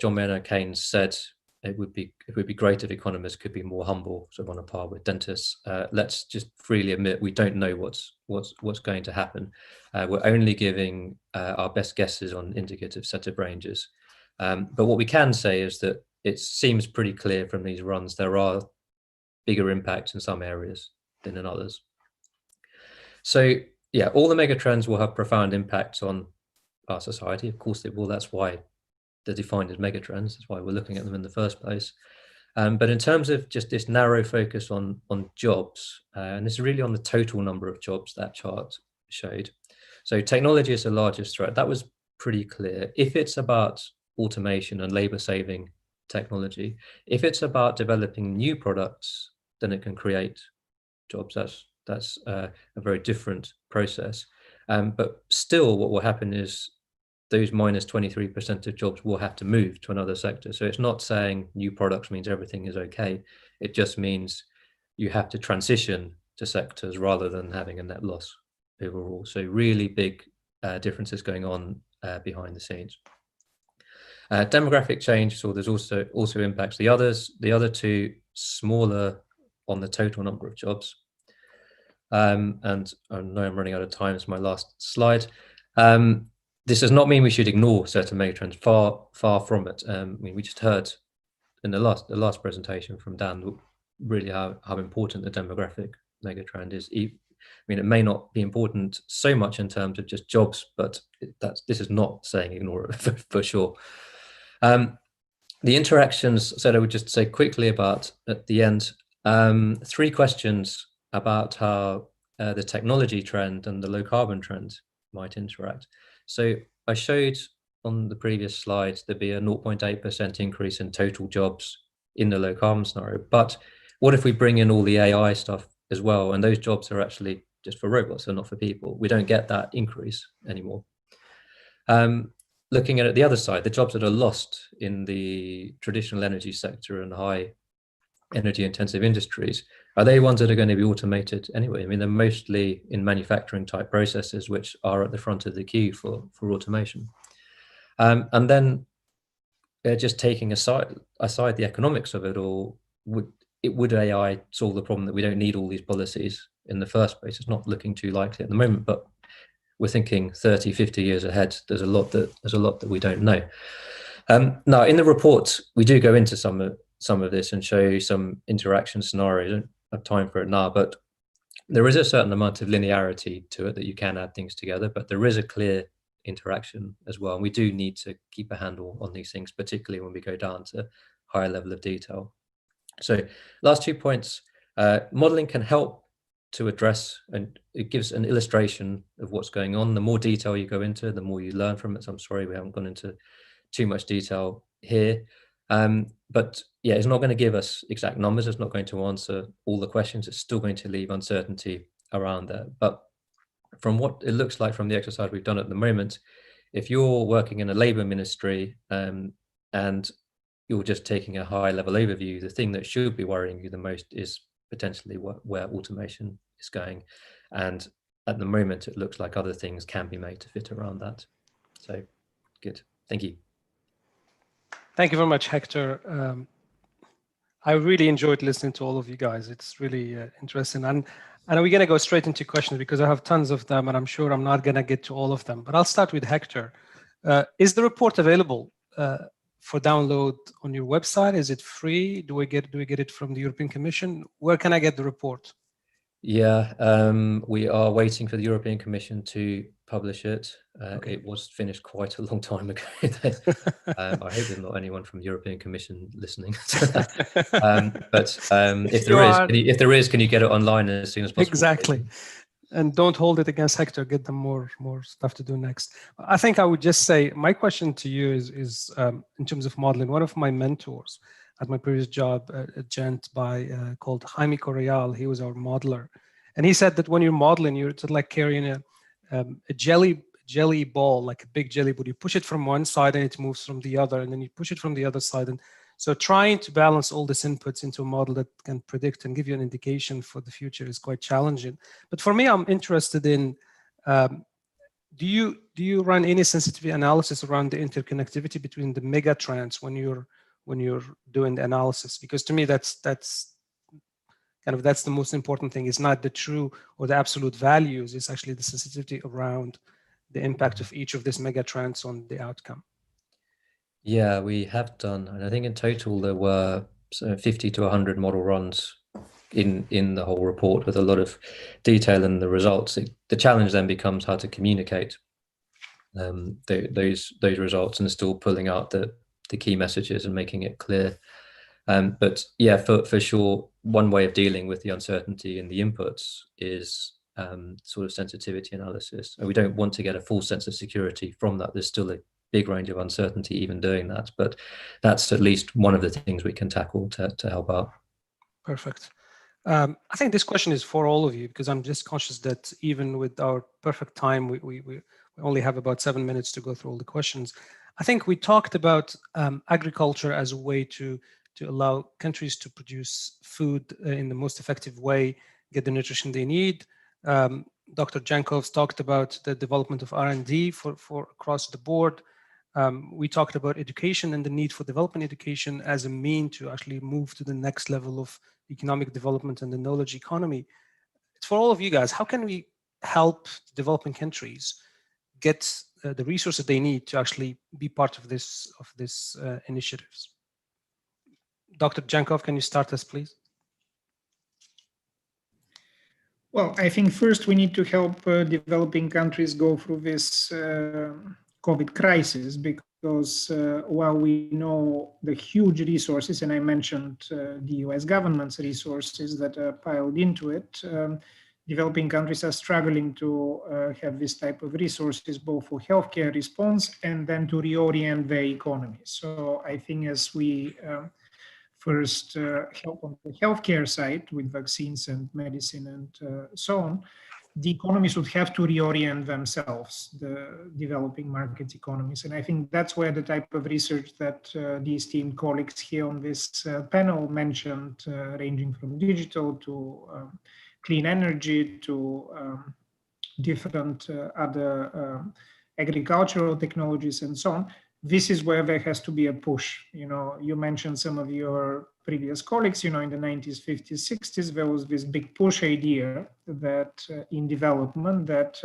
John Maynard Keynes said, it would be great if economists could be more humble, sort of on a par with dentists. Let's just freely admit we don't know what's going to happen. We're only giving our best guesses on indicative set of ranges. But what we can say is that it seems pretty clear from these runs there are bigger impacts in some areas than in others. So yeah, all the megatrends will have profound impacts on our society. Of course they will. That's why they're defined as megatrends. That's why we're looking at them in the first place. But in terms of just this narrow focus on jobs, and this is really on the total number of jobs that chart showed. So technology is the largest threat. That was pretty clear. If it's about automation and labor saving technology, if it's about developing new products, then it can create jobs. That's a very different process. But still what will happen is those minus 23% of jobs will have to move to another sector. So it's not saying new products means everything is okay. It just means you have to transition to sectors rather than having a net loss overall. So really big differences going on behind the scenes. Demographic change, so there's also impacts the others. The other two smaller on the total number of jobs. And I know I'm running out of time. It's my last slide. This does not mean we should ignore certain megatrends. Far from it. I mean, we just heard in the last presentation from Dan really how important the demographic megatrend is. I mean, it may not be important so much in terms of just jobs, but this is not saying ignore it for sure. The interactions, so I would just say quickly about at the end, 3 questions about how the technology trend and the low carbon trend might interact. So I showed on the previous slide there'd be a 0.8% increase in total jobs in the low carbon scenario. But what if we bring in all the AI stuff as well? And those jobs are actually just for robots, so not for people. We don't get that increase anymore. Looking at it the other side, the jobs that are lost in the traditional energy sector and high energy intensive industries, are they ones that are going to be automated anyway? I mean, they're mostly in manufacturing type processes, which are at the front of the queue for automation. And then just taking aside the economics of it all, would AI solve the problem that we don't need all these policies in the first place? It's not looking too likely at the moment, but we're thinking 30, 50 years ahead. There's a lot that we don't know. Now, in the report, we do go into some of this and show you some interaction scenarios. I don't have time for it now, but there is a certain amount of linearity to it that you can add things together, but there is a clear interaction as well. And we do need to keep a handle on these things, particularly when we go down to higher level of detail. So last 2 points, modeling can help to address, and it gives an illustration of what's going on. The more detail you go into, the more you learn from it. So I'm sorry we haven't gone into too much detail here. But yeah, it's not going to give us exact numbers. It's not going to answer all the questions. It's still going to leave uncertainty around that. But from what it looks like from the exercise we've done at the moment, if you're working in a Labour ministry and you're just taking a high level overview, the thing that should be worrying you the most is potentially where automation is going. And at the moment, it looks like other things can be made to fit around that. So good. Thank you. Thank you very much, Hector. I really enjoyed listening to all of you guys. It's really interesting. And we're going to go straight into questions because I have tons of them, and I'm sure I'm not going to get to all of them. But I'll start with Hector. Is the report available for download on your website? Is it free? Do we get it from the European Commission? Where can I get the report? Yeah, we are waiting for the European Commission to publish it. Okay. It was finished quite a long time ago. I hope there's not anyone from the European Commission listening. But if there is, can you get it online as soon as possible? Exactly. And don't hold it against Hector. Get them more stuff to do next. I think I would just say my question to you is in terms of modeling. One of my mentors at my previous job, a gent called Jaime Correal, he was our modeler, and he said that when you're modeling, you're like carrying a jelly ball, like a big jelly ball. You push it from one side and it moves from the other, and then you push it from the other side. And so trying to balance all these inputs into a model that can predict and give you an indication for the future is quite challenging. But for me, I'm interested in, do you run any sensitivity analysis around the interconnectivity between the mega trends when you're doing the analysis? Because to me, that's the most important thing. It's not the true or the absolute values. It's actually the sensitivity around the impact of each of these mega trends on the outcome. Yeah, we have done, and I think in total there were 50 to 100 model runs in the whole report with a lot of detail in the results. The challenge then becomes how to communicate those results and still pulling out the key messages and making it clear. But yeah, for sure, one way of dealing with the uncertainty in the inputs is sort of sensitivity analysis. And we don't want to get a full sense of security from that. There's still a big range of uncertainty even doing that, but that's at least one of the things we can tackle to help out. Perfect. I think this question is for all of you, because I'm just conscious that even with our perfect time, we only have about 7 minutes to go through all the questions. I think we talked about agriculture as a way to allow countries to produce food in the most effective way, get the nutrition they need. Dr. Jankov's talked about the development of R&D for across the board. We talked about education and the need for development education as a mean to actually move to the next level of economic development and the knowledge economy. It's for all of you guys. How can we help developing countries get the resources they need to actually be part of this initiatives? Dr. Jankov, can you start us, please? Well, I think first we need to help developing countries go through this COVID crisis, because while we know the huge resources, and I mentioned the US government's resources that are piled into it, developing countries are struggling to have this type of resources, both for healthcare response and then to reorient their economy. So I think as we first help on the healthcare side with vaccines and medicine and so on, the economies would have to reorient themselves, the developing market economies. And I think that's where the type of research that the esteemed colleagues here on this panel mentioned, ranging from digital to clean energy to different other agricultural technologies and so on, this is where there has to be a push. You know, you mentioned some of your previous colleagues, you know, in the 90s, 50s, 60s, there was this big push idea that in development, that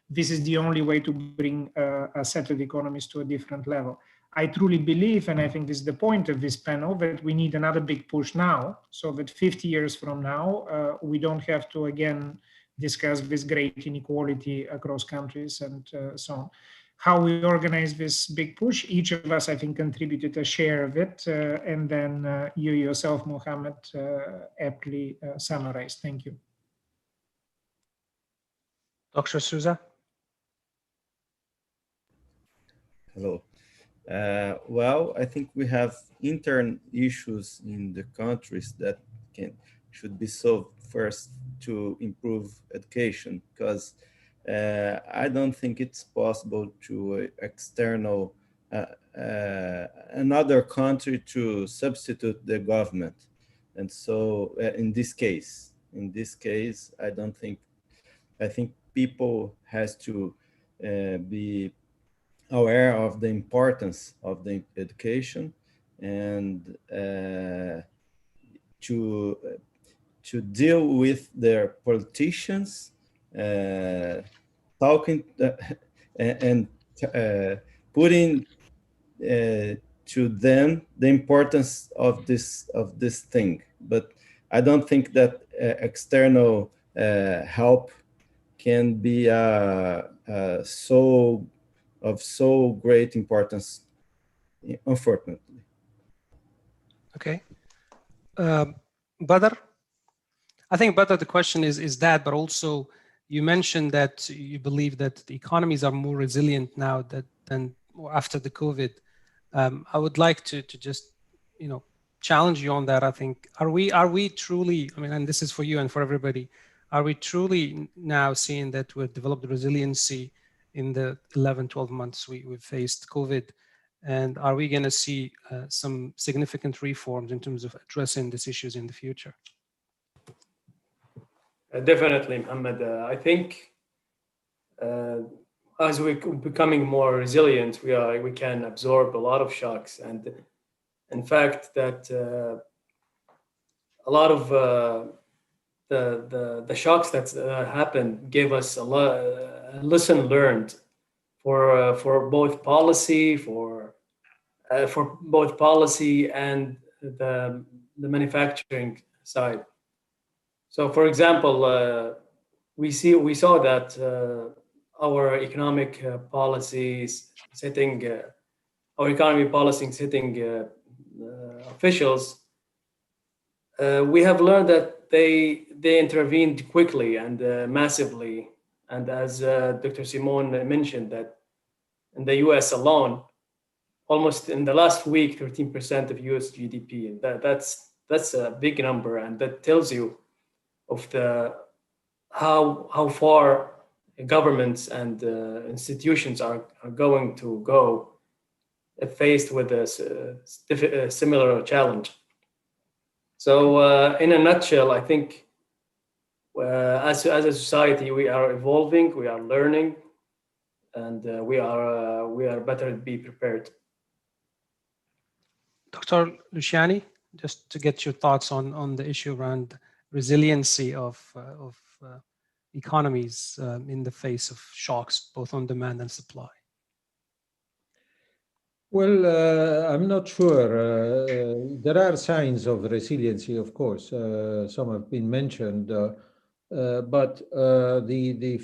this is the only way to bring a set of economies to a different level. I truly believe, and I think this is the point of this panel, that we need another big push now, so that 50 years from now, we don't have to again discuss this great inequality across countries and so on. How we organize this big push, each of us, I think, contributed a share of it, and then you yourself, Mohammed, aptly summarized. Thank you. Dr. Souza? Hello. Well, I think we have intern issues in the countries that should be solved first to improve education, because I don't think it's possible to external another country to substitute the government. And so in this case, I think people has to be aware of the importance of the education and to deal with their politicians, talking and putting to them the importance of this thing. But I don't think that external help can be of so great importance, unfortunately. Okay. Badr? I think, Badr, the question is that, but also you mentioned that you believe that the economies are more resilient now than after the COVID. I would like to just, you know, challenge you on that. I think, are we truly, I mean, and this is for you and for everybody, are we truly now seeing that we've developed resiliency in the 11, 12 months we've faced COVID? And are we going to see some significant reforms in terms of addressing these issues in the future? Definitely, Mohammed. I think as we're becoming more resilient, we can absorb a lot of shocks, and in fact, that a lot of the shocks that happened gave us a lesson learned for both policy and the manufacturing side. So, for example, we saw that our economic policies setting, our economy policy setting officials, we have learned that they intervened quickly and massively. And as Dr. Simon mentioned, that in the U.S. alone, almost in the last week, 13% of U.S. GDP, and that's a big number, and that tells you of how far governments and institutions are going to go if faced with a similar challenge. So in a nutshell, I think as a society, we are evolving, we are learning, and we are better to be prepared. Dr. Luciani, just to get your thoughts on the issue around resiliency of economies in the face of shocks, both on demand and supply. Well, I'm not sure. There are signs of resiliency, of course. Some have been mentioned, but the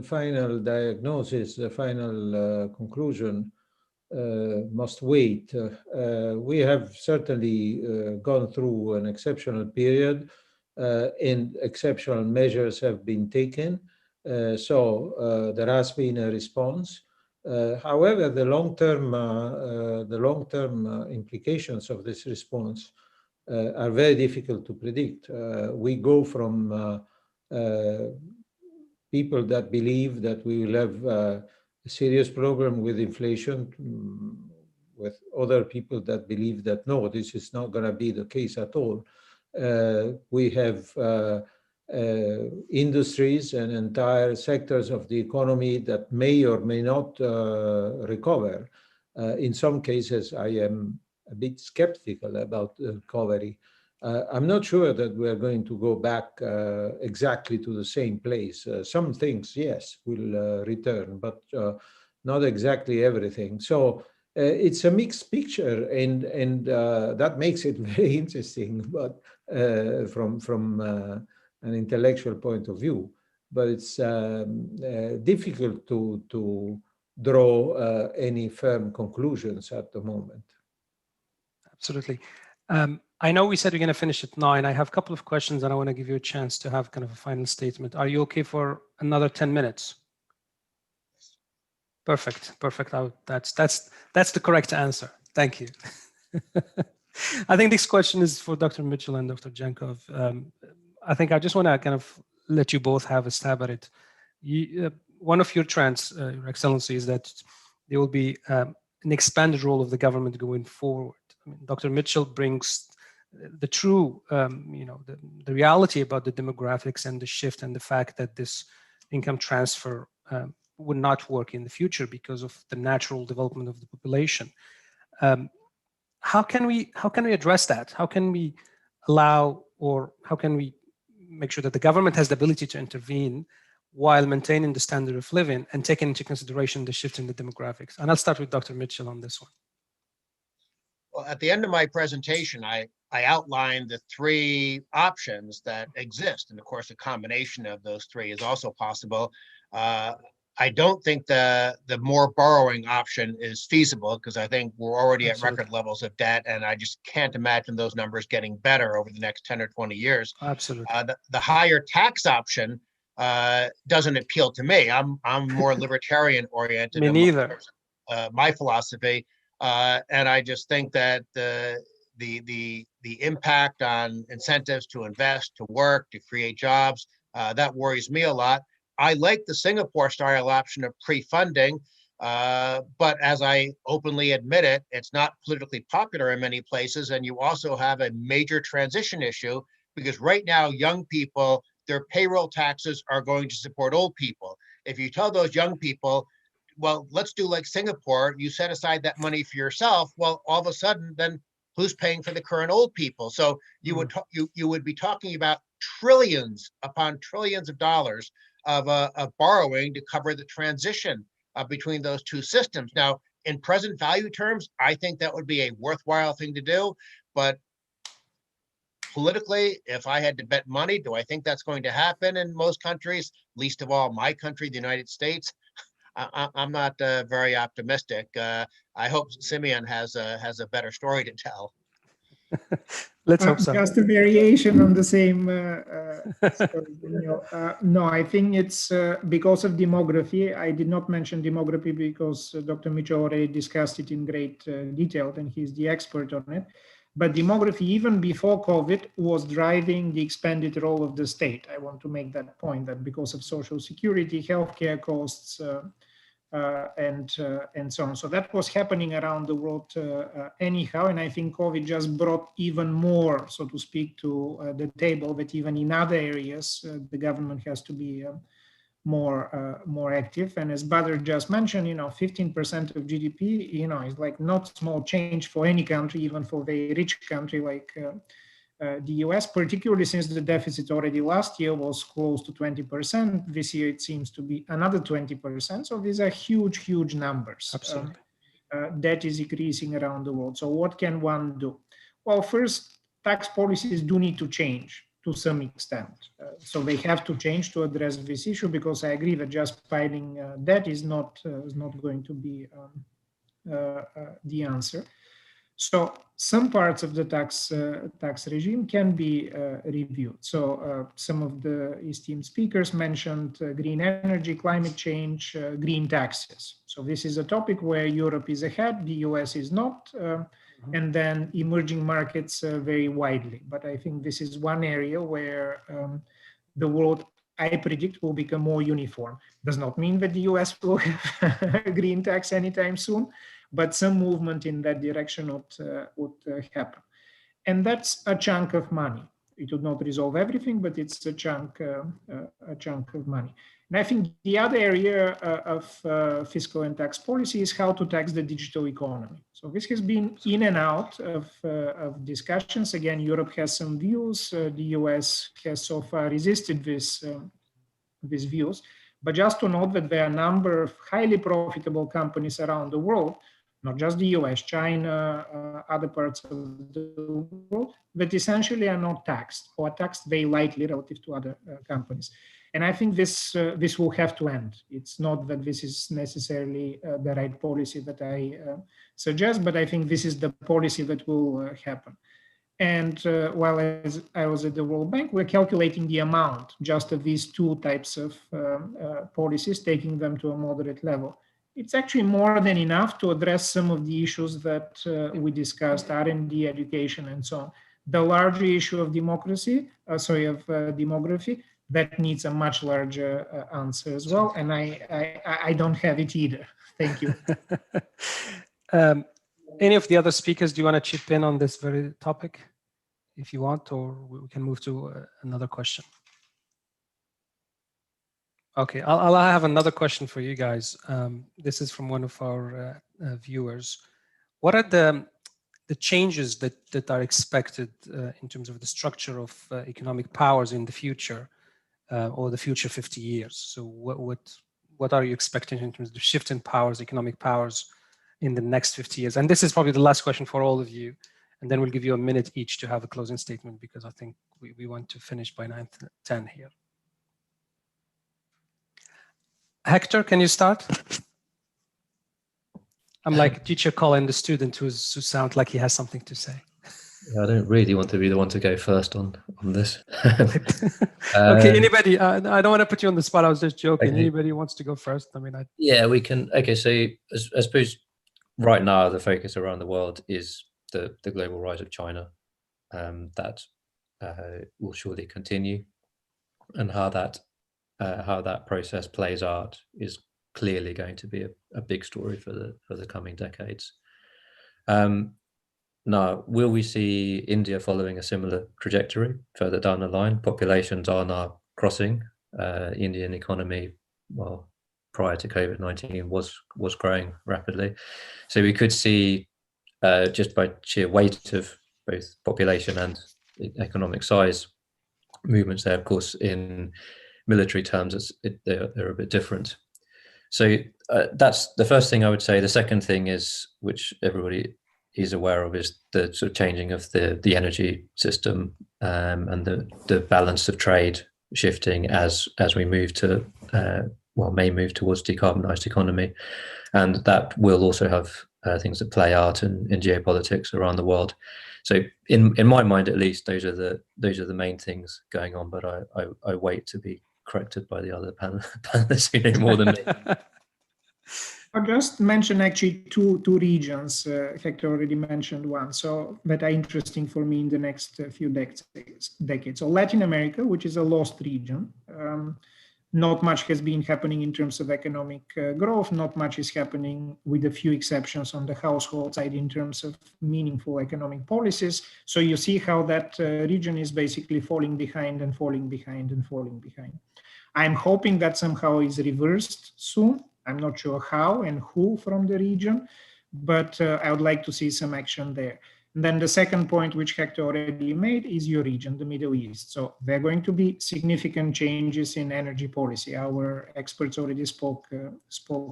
final diagnosis, the final conclusion must wait. We have certainly gone through an exceptional period. and exceptional measures have been taken. So there has been a response. However, the long-term implications of this response are very difficult to predict. We go from people that believe that we will have a serious problem with inflation, with other people that believe that no, this is not going to be the case at all. We have industries and entire sectors of the economy that may or may not recover. In some cases, I am a bit skeptical about the recovery. I'm not sure that we're going to go back exactly to the same place. Some things, yes, will return, but not exactly everything. So it's a mixed picture, and that makes it very interesting, but from an intellectual point of view. But it's difficult to draw any firm conclusions at the moment. Absolutely. I know we said we're going to finish at 9. I have a couple of questions and I want to give you a chance to have kind of a final statement. Are you okay for another 10 minutes? Perfect. That's the correct answer. Thank you. I think this question is for Dr. Mitchell and Dr. Jankov. I think I just want to kind of let you both have a stab at it. One of your trends, Your Excellency, is that there will be an expanded role of the government going forward. I mean, Dr. Mitchell brings the true, the reality about the demographics and the shift and the fact that this income transfer would not work in the future because of the natural development of the population. How can we address that? How can we allow, or how can we make sure that the government has the ability to intervene while maintaining the standard of living and taking into consideration the shift in the demographics? And I'll start with Dr. Mitchell on this one. Well, at the end of my presentation, I outlined the 3 options that exist. And of course, a combination of those 3 is also possible. I don't think the more borrowing option is feasible, because I think we're already at record levels of debt, and I just can't imagine those numbers getting better over the next 10 or 20 years. Absolutely. The higher tax option doesn't appeal to me. I'm more libertarian oriented. Me neither. My philosophy. And I just think that the impact on incentives to invest, to work, to create jobs, that worries me a lot. I like the Singapore style option of pre-funding, but as I openly admit it, it's not politically popular in many places. And you also have a major transition issue, because right now, young people, their payroll taxes are going to support old people. If you tell those young people, well, let's do like Singapore, you set aside that money for yourself, well, all of a sudden, then who's paying for the current old people? So you would be talking about trillions upon trillions of dollars of borrowing to cover the transition between those 2 systems. Now, in present value terms, I think that would be a worthwhile thing to do. But politically, if I had to bet money, do I think that's going to happen in most countries, least of all my country, the United States? I'm not very optimistic. I hope Simeon has a better story to tell. Let's hope so. Just a variation on the same story. No, I think it's because of demography. I did not mention demography because Dr. Mitchell already discussed it in great detail, and he's the expert on it. But demography, even before COVID, was driving the expanded role of the state. I want to make that point, that because of social security, healthcare costs, and so on. So that was happening around the world anyhow, and I think COVID just brought even more, so to speak, to the table, that even in other areas, the government has to be more active. And as Badr just mentioned, 15% of GDP, is like not small change for any country, even for a very rich country like the US, particularly since the deficit already last year was close to 20%. This year it seems to be another 20%. So these are huge, huge numbers. Absolutely. Debt is increasing around the world. So what can one do? Well, first, tax policies do need to change to some extent. So they have to change to address this issue, because I agree that just piling debt is not going to be the answer. So some parts of the tax regime can be reviewed. So some of the esteemed speakers mentioned green energy, climate change, green taxes. So this is a topic where Europe is ahead, the US is not, and then emerging markets vary widely. But I think this is one area where the world, I predict, will become more uniform. Does not mean that the US will have a green tax anytime soon, but some movement in that direction would happen. And that's a chunk of money. It would not resolve everything, but it's a chunk of money. And I think the other area of fiscal and tax policy is how to tax the digital economy. So this has been in and out of discussions. Again, Europe has some views. The US has so far resisted these views. But just to note that there are a number of highly profitable companies around the world, not just the US, China, other parts of the world, that essentially are not taxed or taxed very lightly relative to other companies. And I think this will have to end. It's not that this is necessarily the right policy that I suggest, but I think this is the policy that will happen. And while I was at the World Bank, we're calculating the amount just of these two types of policies, taking them to a moderate level. It's actually more than enough to address some of the issues that we discussed, R&D, education, and so on. The larger issue of demography, that needs a much larger answer as well. And I don't have it either. Thank you. Any of the other speakers, do you want to chip in on this very topic, if you want, or we can move to another question? Okay, I'll have another question for you guys. This is from one of our viewers. What are the changes that are expected in terms of the structure of economic powers in the future, or the future 50 years? So what are you expecting in terms of the shift in powers, economic powers, in the next 50 years? And this is probably the last question for all of you. And then we'll give you a minute each to have a closing statement, because I think we want to finish by 9:10 here. Hector, can you start? I'm like a teacher calling the student who sounds like he has something to say. Yeah, I don't really want to be the one to go first on this. Okay, anybody? I don't want to put you on the spot. I was just joking. Okay. Anybody wants to go first? I mean, yeah, we can. Okay, so I suppose right now the focus around the world is the global rise of China. That will surely continue, and how that process plays out is clearly going to be a big story for the coming decades. Now, will we see India following a similar trajectory further down the line? Populations are now crossing. Indian economy, well, prior to COVID-19 was growing rapidly. So we could see, just by sheer weight of both population and economic size, movements there. Of course, in military terms, they're a bit different. So that's the first thing I would say. The second thing is, which everybody is aware of, is the sort of changing of the energy system, and the balance of trade shifting as we move to may move towards decarbonized economy, and that will also have things that play out in geopolitics around the world. So in my mind, at least, those are the main things going on. But I wait to be corrected by the other panelists who know more than me. I'll just mention actually two regions. Hector already mentioned one, so that are interesting for me in the next few decades. So Latin America, which is a lost region. Not much has been happening in terms of economic growth. Not much is happening, with a few exceptions, on the household side in terms of meaningful economic policies. So you see how that region is basically falling behind and falling behind and falling behind. I'm hoping that somehow is reversed soon. I'm not sure how and who from the region, but I would like to see some action there. And then the second point, which Hector already made, is your region, the Middle East. So there are going to be significant changes in energy policy. Our experts already spoke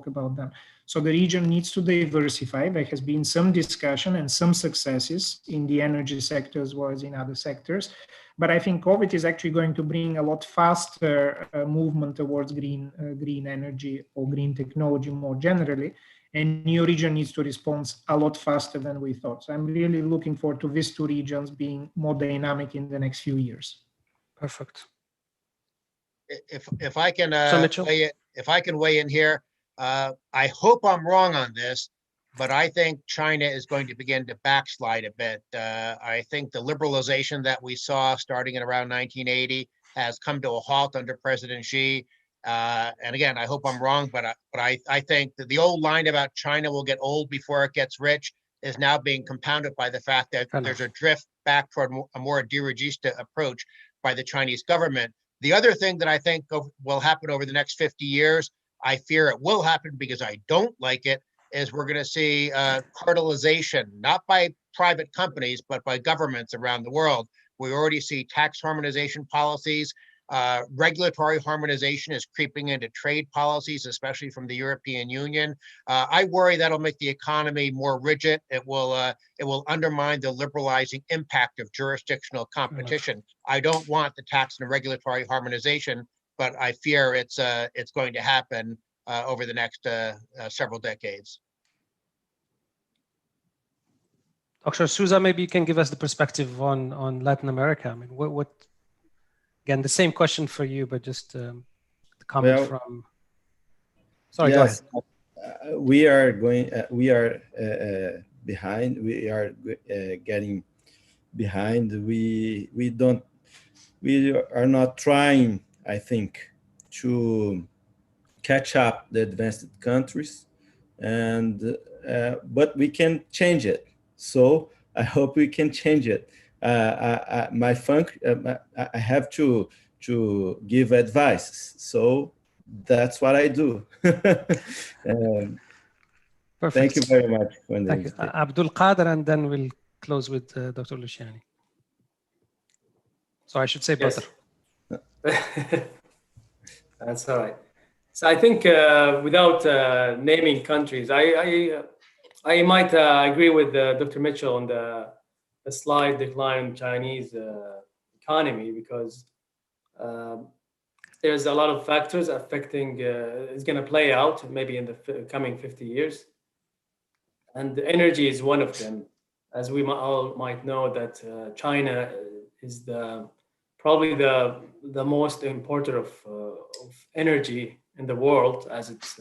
about them. So the region needs to diversify. There has been some discussion and some successes in the energy sector as well as in other sectors. But I think COVID is actually going to bring a lot faster movement towards green energy or green technology more generally. And new region needs to respond a lot faster than we thought. So I'm really looking forward to these two regions being more dynamic in the next few years. Perfect. If I can weigh in here, I hope I'm wrong on this, but I think China is going to begin to backslide a bit. I think the liberalization that we saw starting in around 1980 has come to a halt under President Xi. And again, I hope I'm wrong, but I think that the old line about China will get old before it gets rich is now being compounded by the fact that there's a drift back toward a more dirigista approach by the Chinese government. The other thing that I think will happen over the next 50 years, I fear it will happen because I don't like it, is we're going to see cartelization, not by private companies, but by governments around the world. We already see tax harmonization policies. Regulatory harmonization is creeping into trade policies, especially from the European Union. I worry that'll make the economy more rigid. It will undermine the liberalizing impact of jurisdictional competition. I don't want the tax and regulatory harmonization, but I fear it's going to happen over the next several decades. Dr. Souza, maybe you can give us the perspective on Latin America. I mean, what again, the same question for you, but just the comment from. Sorry, yes, go ahead. We are behind. We are getting behind. We are not trying, I think, to catch up the advanced countries, and but we can change it. So I hope we can change it. I have to give advice. So that's what I do. Thank you very much. Thank you. Abdul Qadir, and then we'll close with Dr. Luciani. So I should say brother. That's all right. So I think without naming countries, I might agree with Dr. Mitchell on the slight decline in Chinese economy, because there's a lot of factors affecting, it's going to play out maybe in the coming 50 years. And energy is one of them. As we all might know, that China is probably the most importer of energy in the world, as it's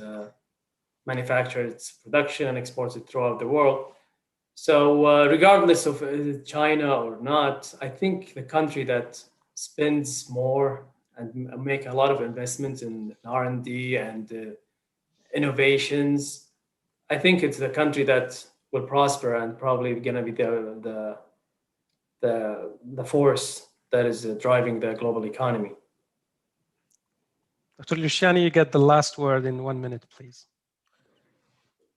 manufactures its production and exports it throughout the world. So regardless of China or not, I think the country that spends more and make a lot of investments in R&D and innovations, I think it's the country that will prosper and probably going to be the force that is driving the global economy. Dr. Luciani, you get the last word in 1 minute, please.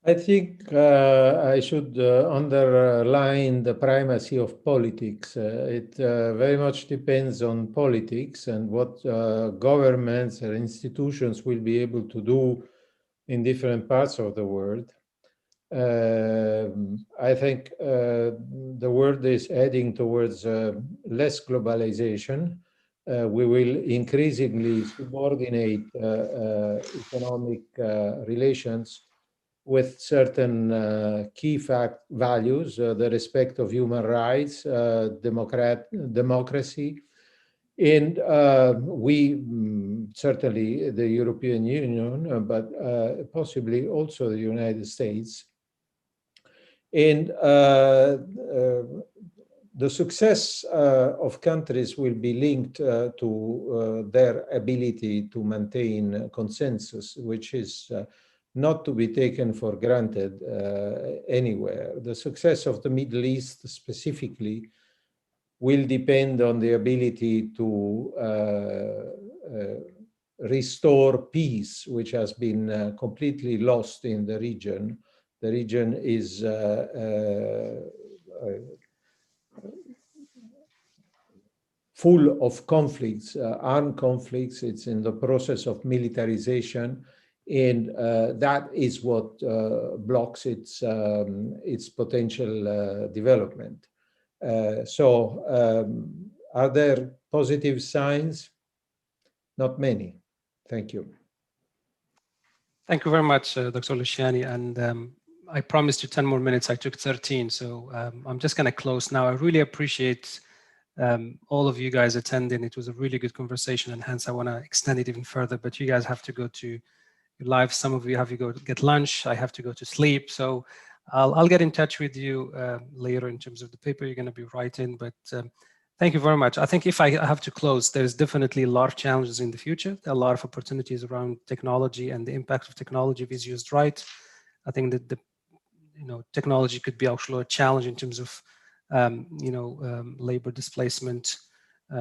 I think I should underline the primacy of politics. It very much depends on politics and what governments or institutions will be able to do in different parts of the world. I think the world is heading towards less globalization. We will increasingly subordinate economic relations with certain key values, the respect of human rights, democracy. And we, certainly the European Union, but possibly also the United States. And the success of countries will be linked to their ability to maintain consensus, which is not to be taken for granted anywhere. The success of the Middle East specifically will depend on the ability to restore peace, which has been completely lost in the region. The region is full of conflicts, armed conflicts. It's in the process of militarization. and that is what blocks its potential development. Are there positive signs? Not many. Thank you. Thank you very much, Dr. Luciani. And I promised you 10 more minutes. I took 13. So I'm just going to close now. I really appreciate all of you guys attending. It was a really good conversation, and hence I want to extend it even further. But you guys have to go to your lives. Some of you have to go get lunch. I have to go to sleep. So I'll get in touch with you later in terms of the paper you're going to be writing. But thank you very much. I think if I have to close, there's definitely a lot of challenges in the future. There are a lot of opportunities around technology and the impact of technology if it's used right. I think that technology could be actually a challenge in terms of labor displacement.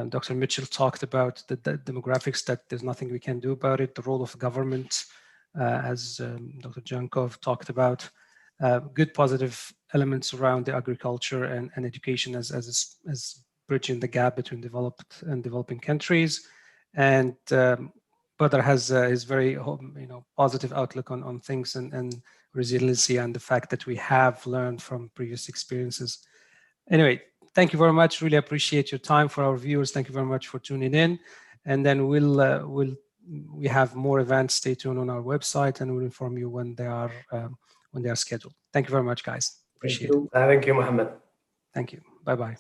Dr. Mitchell talked about the demographics, that there's nothing we can do about it. The role of government, as Dr. Jankov talked about, good positive elements around the agriculture and education as bridging the gap between developed and developing countries. And Badr has his very positive outlook on things and resiliency, and the fact that we have learned from previous experiences. Anyway, thank you very much. Really appreciate your time. For our viewers, thank you very much for tuning in. And then we have more events. Stay tuned on our website, and we'll inform you when they are scheduled. Thank you very much, guys. Appreciate it. Thank you, Mohammed. Thank you. Bye-bye.